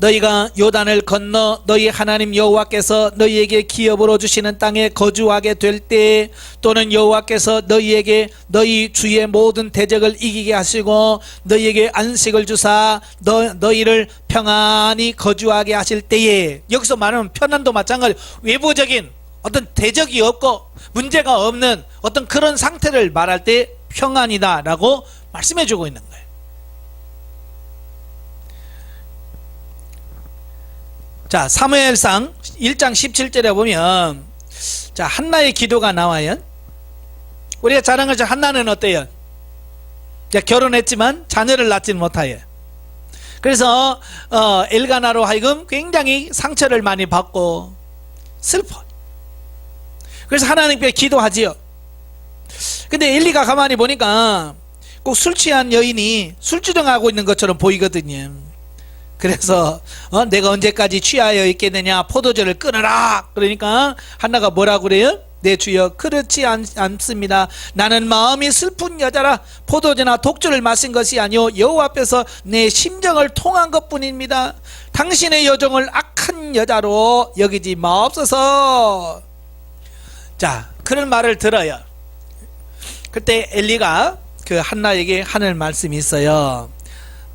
너희가 요단을 건너 너희 하나님 여호와께서 너희에게 기업으로 주시는 땅에 거주하게 될 때, 또는 여호와께서 너희에게 너희 주의 모든 대적을 이기게 하시고 너희에게 안식을 주사 너희를 평안히 거주하게 하실 때에, 여기서 말하는 편안도 마찬가지, 외부적인 어떤 대적이 없고 문제가 없는 어떤 그런 상태를 말할 때 평안이다 라고 말씀해 주고 있는 거예요. 자, 사무엘상 1장 17절에 보면, 자, 한나의 기도가 나와요. 우리가 잘 아는 것처럼 한나는 어때요? 결혼했지만 자녀를 낳지는 못하여. 그래서 엘가나로 하여금 굉장히 상처를 많이 받고 슬퍼. 그래서 하나님께 기도하지요. 근데 엘리가 가만히 보니까 꼭 술 취한 여인이 술주정하고 있는 것처럼 보이거든요. 그래서 내가 언제까지 취하여 있겠느냐, 포도주를 끊어라. 그러니까 한나가 뭐라고 그래요? 내 주여, 그렇지 않습니다. 나는 마음이 슬픈 여자라 포도주나 독주를 마신 것이 아니오 여호와 앞에서 내 심정을 통한 것뿐입니다. 당신의 여종을 악한 여자로 여기지 마옵소서. 자, 그런 말을 들어요. 그때 엘리가 그 한나에게 하는 말씀이 있어요.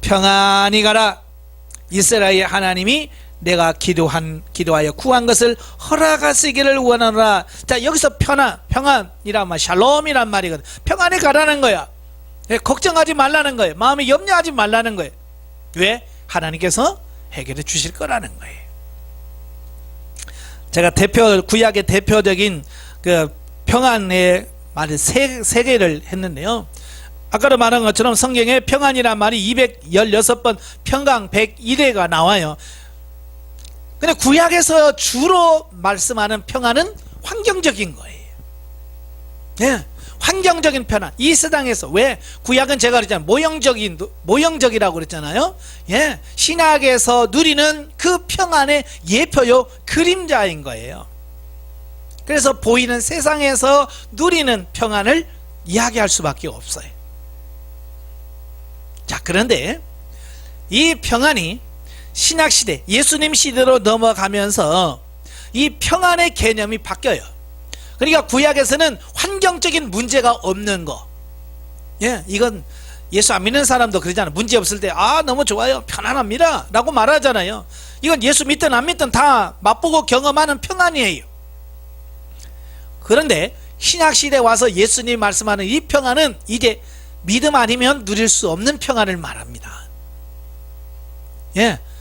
평안히 가라. 이스라엘 하나님이 내가 기도하여 구한 것을 허락하시기를 원하노라. 자, 여기서 평안이란 말, 샬롬이란 말이거든. 평안히 가라는 거야. 걱정하지 말라는 거예요. 마음에 염려하지 말라는 거예요. 왜? 하나님께서 해결해 주실 거라는 거예요. 제가 구약의 대표적인 그 평안의 말을 세 개를 했는데요. 아까도 말한 것처럼 성경에 평안이란 말이 216번, 평강 101회가 나와요. 근데 구약에서 주로 말씀하는 평안은 환경적인 거예요. 환경적인 평안. 이 세상에서, 왜? 구약은 제가 그랬잖아요. 모형적이라고 그랬잖아요. 신약에서 누리는 그 평안의 예표요, 그림자인 거예요. 그래서 보이는 세상에서 누리는 평안을 이야기할 수밖에 없어요. 자, 그런데 이 평안이 신약시대, 예수님 시대로 넘어가면서 이 평안의 개념이 바뀌어요. 그러니까 구약에서는 환경적인 문제가 없는 거, 이건 예수 안 믿는 사람도 그러잖아요. 문제 없을 때 너무 좋아요, 편안합니다 라고 말하잖아요. 이건 예수 믿든 안 믿든 다 맛보고 경험하는 평안이에요. 그런데 신약시대에 와서 예수님 말씀하는 이 평안은 이제 믿음 아니면 누릴 수 없는 평안을 말합니다.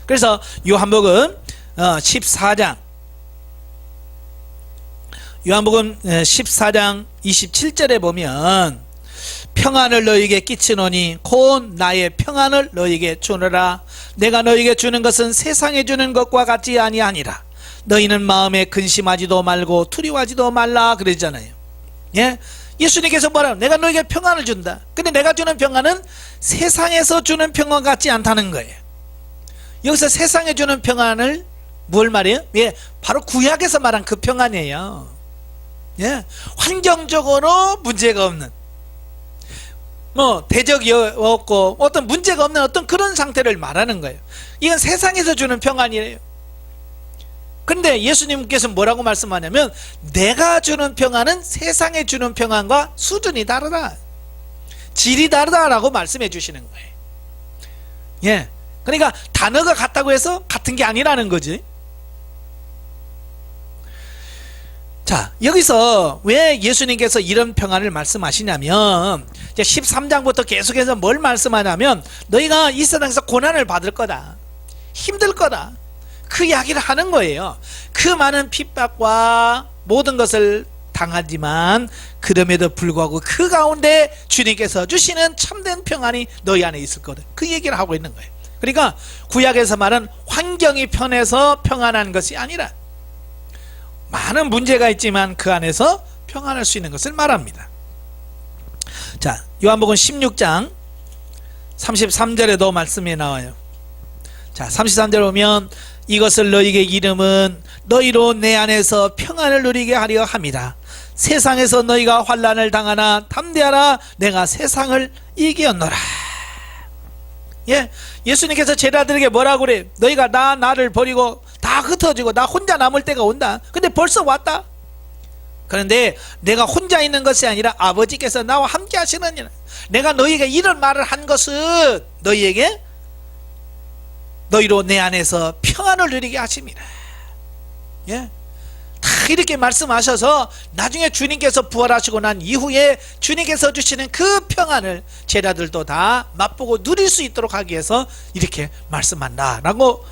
그래서 요한복음 14장 27절에 보면, 평안을 너희에게 끼치노니 곧 나의 평안을 너희에게 주노라. 내가 너희에게 주는 것은 세상에 주는 것과 같지 아니하니라. 너희는 마음에 근심하지도 말고 두려워하지도 말라 그러잖아요. 예수님께서 뭐라고? 내가 너에게 평안을 준다. 근데 내가 주는 평안은 세상에서 주는 평안 같지 않다는 거예요. 여기서 세상에 주는 평안을 뭘 말해요? 바로 구약에서 말한 그 평안이에요. 환경적으로 문제가 없는, 뭐 대적이 없고 어떤 문제가 없는 어떤 그런 상태를 말하는 거예요. 이건 세상에서 주는 평안이에요. 근데 예수님께서 뭐라고 말씀하냐면 내가 주는 평안은 세상에 주는 평안과 수준이 다르다, 질이 다르다라고 말씀해 주시는 거예요. 예, 그러니까 단어가 같다고 해서 같은 게 아니라는 거지. 자, 여기서 왜 예수님께서 이런 평안을 말씀하시냐면 이제 13장부터 계속해서 뭘 말씀하냐면 너희가 이 세상에서 고난을 받을 거다, 힘들 거다, 그 이야기를 하는 거예요. 그 많은 핍박과 모든 것을 당하지만 그럼에도 불구하고 그 가운데 주님께서 주시는 참된 평안이 너희 안에 있을 거다, 그 얘기를 하고 있는 거예요. 그러니까 구약에서 말은 환경이 편해서 평안한 것이 아니라 많은 문제가 있지만 그 안에서 평안할 수 있는 것을 말합니다. 자, 요한복음 16장 33절에도 말씀이 나와요. 자, 33절 보면 이것을 너희에게 이름은 너희로 내 안에서 평안을 누리게 하려 함이라. 세상에서 너희가 환난을 당하나 담대하라, 내가 세상을 이기었노라. 예, 예수님께서 제자들에게 뭐라고 그래? 너희가 나를 버리고 다 흩어지고 나 혼자 남을 때가 온다. 근데 벌써 왔다. 그런데 내가 혼자 있는 것이 아니라 아버지께서 나와 함께 하시느니라. 내가 너희에게 이런 말을 한 것은 너희에게 너희로 내 안에서 평안을 누리게 하십니다. 예, 다 이렇게 말씀하셔서 나중에 주님께서 부활하시고 난 이후에 주님께서 주시는 그 평안을 제자들도 다 맛보고 누릴 수 있도록 하기 위해서 이렇게 말씀한다라고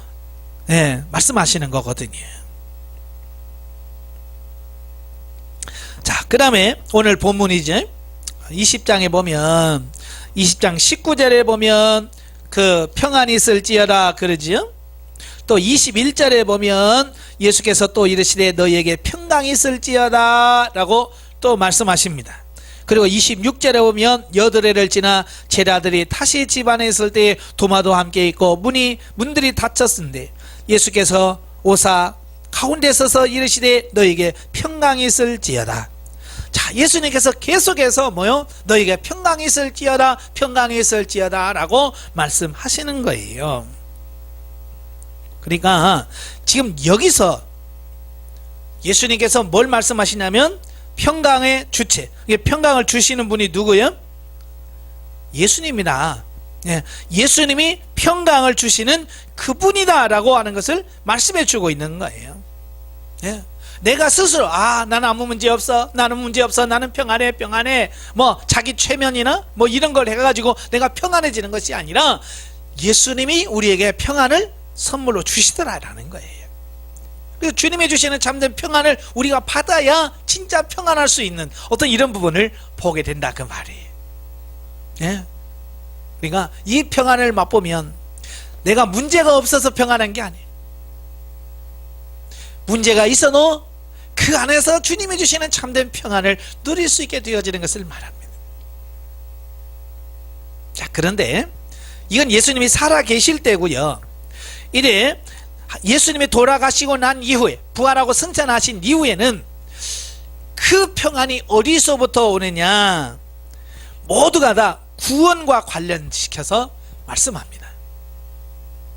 말씀하시는 거거든요. 자, 그 다음에 오늘 본문이죠. 20장에 보면 20장 19절에 보면 그 평안이 있을지어다 그러지요. 또 21절에 보면 예수께서 또 이르시되 너희에게 평강이 있을지어다 라고 또 말씀하십니다. 그리고 26절에 보면 여드레를 지나 제자들이 다시 집안에 있을 때 도마도 함께 있고 문들이 닫혔은데 예수께서 오사 가운데 서서 이르시되 너희에게 평강이 있을지어다. 자, 예수님께서 계속해서 뭐요? 너희에게 평강이 있을지어다, 평강이 있을지어다 라고 말씀하시는 거예요. 그러니까 지금 여기서 예수님께서 뭘 말씀하시냐면 평강의 주체, 평강을 주시는 분이 누구예요? 예수님이다. 예, 예수님이 평강을 주시는 그분이다 라고 하는 것을 말씀해 주고 있는 거예요. 예, 내가 스스로 나는 아무 문제 없어, 나는 문제 없어, 나는 평안해 뭐 자기 최면이나 뭐 이런 걸 해가지고 내가 평안해지는 것이 아니라 예수님이 우리에게 평안을 선물로 주시더라라는 거예요. 그래서 주님이 주시는 참된 평안을 우리가 받아야 진짜 평안할 수 있는 어떤 이런 부분을 보게 된다 그 말이에요. 예? 그러니까 이 평안을 맛보면 내가 문제가 없어서 평안한 게 아니에요. 문제가 있어도 그 안에서 주님이 주시는 참된 평안을 누릴 수 있게 되어지는 것을 말합니다. 자, 그런데 이건 예수님이 살아 계실 때고요. 이래 예수님이 돌아가시고 난 이후에 부활하고 승천하신 이후에는 그 평안이 어디서부터 오느냐, 모두가 다 구원과 관련시켜서 말씀합니다.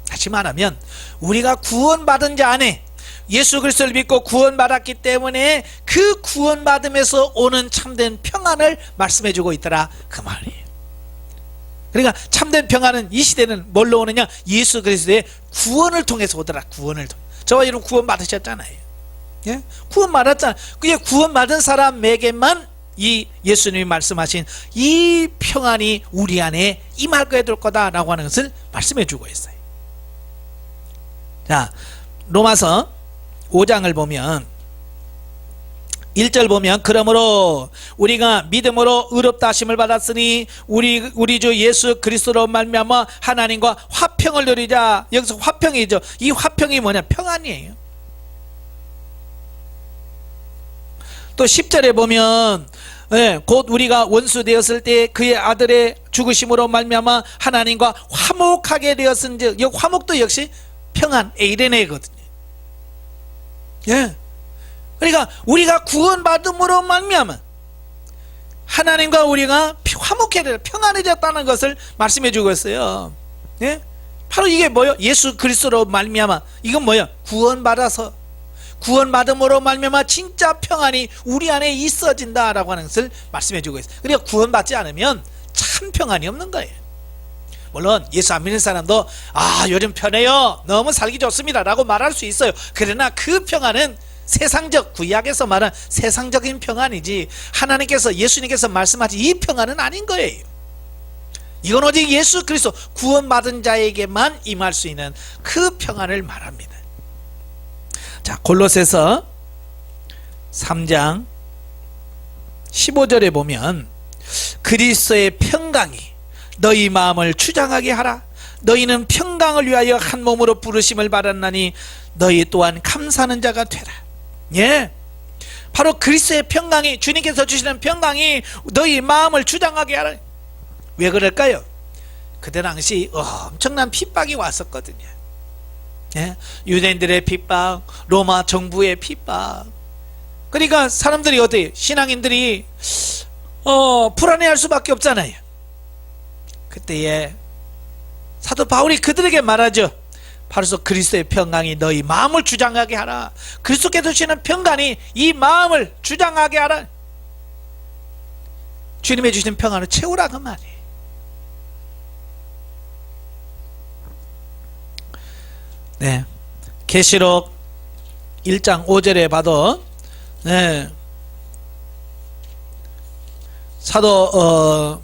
다시 말하면 우리가 구원받은 자 안에 예수 그리스도를 믿고 구원받았기 때문에 그 구원받음에서 오는 참된 평안을 말씀해주고 있더라 그 말이에요. 그러니까 참된 평안은 이 시대는 뭘로 오느냐, 예수 그리스도의 구원을 통해서 오더라. 구원을 통해. 저와 여러분 구원 받으셨잖아요. 예? 구원 받았잖아요. 그게 구원 받은 사람에게만 이 예수님이 말씀하신 이 평안이 우리 안에 임하게 될 거다라고 하는 것을 말씀해 주고 있어요. 자, 로마서 5장을 보면 1절 보면 그러므로 우리가 믿음으로 의롭다 하심을 받았으니 우리 주 예수 그리스도로 말미암아 하나님과 화평을 누리자. 여기서 화평이죠. 이 화평이 뭐냐? 평안이에요. 또 10절에 보면 곧 우리가 원수 되었을 때 그의 아들의 죽으심으로 말미암아 하나님과 화목하게 되었은즉, 이 화목도 역시 평안 에이레네거든요. 예. 그러니까 우리가 구원받음으로 말미암아 하나님과 우리가 화목해져 평안해졌다는 것을 말씀해 주고 있어요. 예? 바로 이게 뭐예요? 예수 그리스도로 말미암아. 이건 뭐예요? 구원받아서, 구원받음으로 말미암아 진짜 평안이 우리 안에 있어진다라고 하는 것을 말씀해 주고 있어요. 그러니까 구원받지 않으면 참 평안이 없는 거예요. 물론 예수 안 믿는 사람도 요즘 편해요, 너무 살기 좋습니다 라고 말할 수 있어요. 그러나 그 평안은 세상적, 구약에서 말한 세상적인 평안이지 하나님께서, 예수님께서 말씀하신 이 평안은 아닌 거예요. 이건 오직 예수 그리스도 구원받은 자에게만 임할 수 있는 그 평안을 말합니다. 자, 골로새서 3장 15절에 보면 그리스도의 평강이 너희 마음을 주장하게 하라. 너희는 평강을 위하여 한 몸으로 부르심을 받았나니 너희 또한 감사하는 자가 되라. 예, 바로 그리스도의 평강이, 주님께서 주시는 평강이 너희 마음을 주장하게 하라. 왜 그럴까요? 그때 당시 엄청난 핍박이 왔었거든요. 예? 유대인들의 핍박, 로마 정부의 핍박. 그러니까 사람들이 어때요? 신앙인들이 불안해할 수밖에 없잖아요. 그때에 사도 바울이 그들에게 말하죠. 바로 그리스도의 평강이 너희 마음을 주장하게 하라. 그리스도께서 주시는 평강이 이 마음을 주장하게 하라. 주님의 주시는 평안을 채우라 그 말이에요. 네, 계시록 1장 5절에 봐도 사도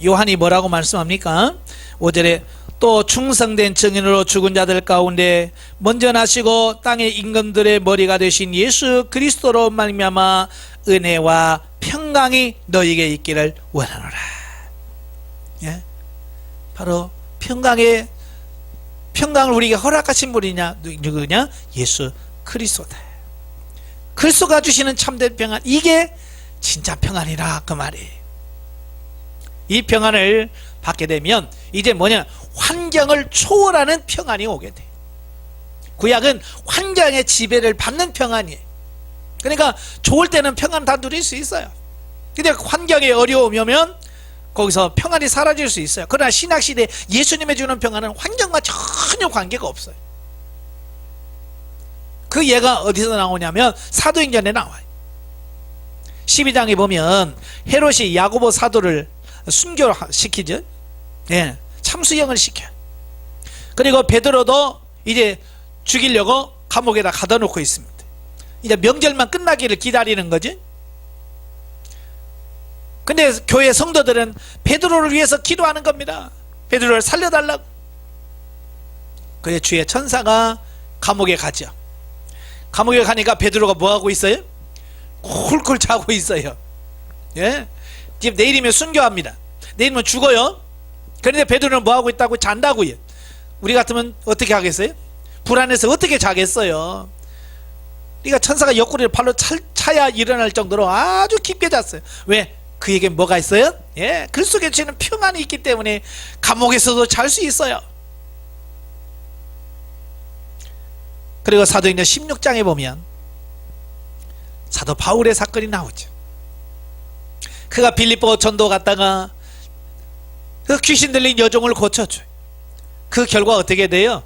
요한이 뭐라고 말씀합니까? 5절에 또 충성된 증인으로 죽은 자들 가운데 먼저 나시고 땅의 임금들의 머리가 되신 예수 그리스도로 말미암아 은혜와 평강이 너희에게 있기를 원하노라. 예? 바로 평강을 우리에게 허락하신 분이냐, 누구냐? 예수 그리스도다. 그리스도가 주시는 참된 평안, 이게 진짜 평안이라 그 말이에요. 이 평안을 받게 되면 이제 뭐냐? 환경을 초월하는 평안이 오게 돼. 구약은 환경의 지배를 받는 평안이에요. 그러니까 좋을 때는 평안 다 누릴 수 있어요. 근데 환경에 어려움이 오면 거기서 평안이 사라질 수 있어요. 그러나 신약시대 예수님이 주는 평안은 환경과 전혀 관계가 없어요. 그 예가 어디서 나오냐면 사도행전에 나와요. 12장에 보면 헤롯이 야고보 사도를 순교시키죠. 예, 참수형을 시켜요. 그리고 베드로도 이제 죽이려고 감옥에다 가둬 놓고 있습니다. 이제 명절만 끝나기를 기다리는 거지. 근데 교회 성도들은 베드로를 위해서 기도하는 겁니다. 베드로를 살려달라고. 그의 주의 천사가 감옥에 가죠. 감옥에 가니까 베드로가 뭐하고 있어요? 쿨쿨 자고 있어요. 예? 지금 내일이면 순교합니다. 내일이면 죽어요. 그런데 베드로는 뭐하고 있다고? 잔다고요. 우리 같으면 어떻게 하겠어요? 불안해서 어떻게 자겠어요? 그러니까 천사가 옆구리를 발로 차야 일어날 정도로 아주 깊게 잤어요. 왜? 그에게 뭐가 있어요? 예, 그 속에 주시는 평안이 있기 때문에 감옥에서도 잘 수 있어요. 그리고 사도행전 16장에 보면 사도 바울의 사건이 나오죠. 그가 빌립보 전도 갔다가 그 귀신 들린 여종을 고쳐줘요. 그 결과 어떻게 돼요?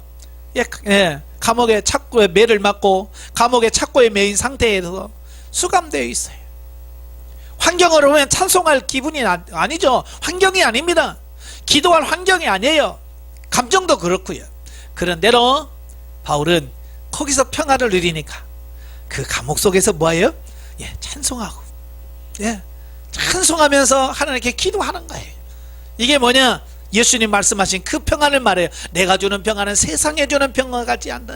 감옥에 착고에 매를 맞고 감옥에 착고에 매인 상태에서 수감되어 있어요. 환경으로 보면 찬송할 기분이 아니죠. 환경이 아닙니다. 기도할 환경이 아니에요. 감정도 그렇고요. 그런대로 바울은 거기서 평안을 누리니까 그 감옥 속에서 뭐예요? 예, 찬송하고, 예, 찬송하면서 하나님께 기도하는 거예요. 이게 뭐냐? 예수님 말씀하신 그 평안을 말해요. 내가 주는 평안은 세상에 주는 평안 같지 않다.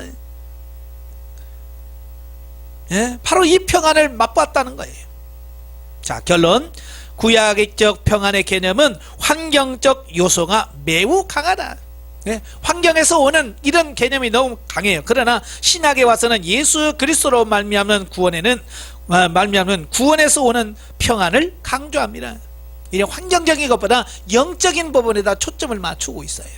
예, 바로 이 평안을 맛봤다는 거예요. 자, 결론. 구약적 평안의 개념은 환경적 요소가 매우 강하다. 예, 환경에서 오는 이런 개념이 너무 강해요. 그러나 신약에 와서는 예수 그리스도로 말미암는 구원에서 오는 평안을 강조합니다. 이런 환경적인 것보다 영적인 부분에다 초점을 맞추고 있어요.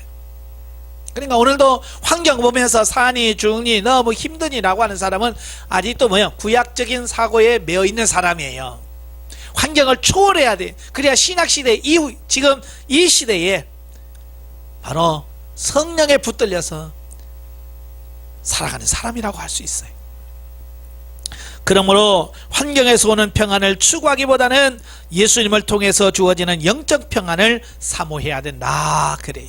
그러니까 오늘도 환경 보면서 산이 죽니 너무 힘드니라고 하는 사람은 아직도 구약적인 사고에 매여 있는 사람이에요. 환경을 초월해야 돼. 그래야 신약시대 이후 지금 이 시대에 바로 성령에 붙들려서 살아가는 사람이라고 할 수 있어요. 그러므로 환경에서 오는 평안을 추구하기보다는 예수님을 통해서 주어지는 영적 평안을 사모해야 된다 그래요.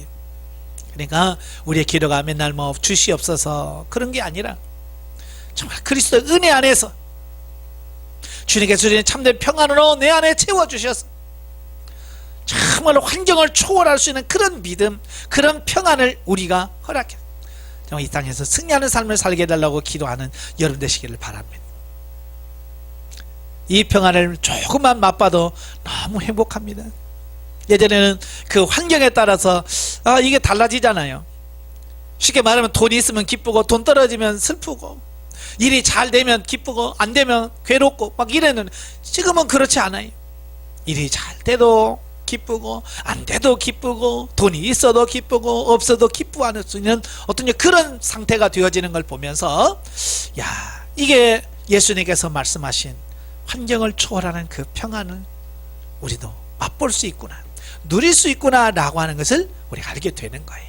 그러니까 우리의 기도가 맨날 뭐 주시옵소서 그런 게 아니라 정말 그리스도의 은혜 안에서 주님께서 주시는 참된 평안으로 내 안에 채워주셔서 정말로 환경을 초월할 수 있는 그런 믿음, 그런 평안을 우리가 허락해 정말 이 땅에서 승리하는 삶을 살게 해달라고 기도하는 여러분 되시기를 바랍니다. 이 평안을 조금만 맛봐도 너무 행복합니다. 예전에는 그 환경에 따라서 이게 달라지잖아요. 쉽게 말하면 돈이 있으면 기쁘고 돈 떨어지면 슬프고 일이 잘 되면 기쁘고 안 되면 괴롭고 막 이랬는데 지금은 그렇지 않아요. 일이 잘 돼도 기쁘고 안 돼도 기쁘고 돈이 있어도 기쁘고 없어도 기뻐하는 수 있는 어떤 그런 상태가 되어지는 걸 보면서 야, 이게 예수님께서 말씀하신 환경을 초월하는 그 평안을 우리도 맛볼 수 있구나, 누릴 수 있구나 라고 하는 것을 우리가 알게 되는 거예요.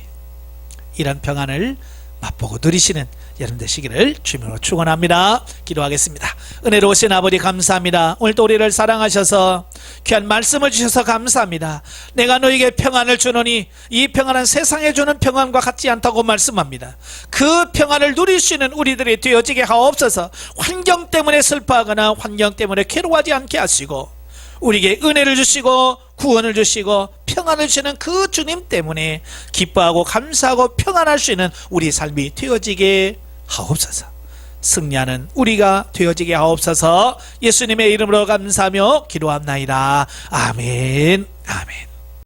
이런 평안을 맛보고 누리시는 여러분 되시기를 주님으로 축원합니다. 기도하겠습니다. 은혜로우신 아버지 감사합니다. 오늘도 우리를 사랑하셔서 귀한 말씀을 주셔서 감사합니다. 내가 너에게 평안을 주노니 이 평안은 세상에 주는 평안과 같지 않다고 말씀합니다. 그 평안을 누릴 수 있는 우리들이 되어지게 하옵소서. 환경 때문에 슬퍼하거나 환경 때문에 괴로워하지 않게 하시고 우리에게 은혜를 주시고 구원을 주시고 평안을 주시는 그 주님 때문에 기뻐하고 감사하고 평안할 수 있는 우리 삶이 되어지게 하옵소서. 승리하는 우리가 되어지게 하옵소서. 예수님의 이름으로 감사하며 기도합나이다. 아멘. 아멘.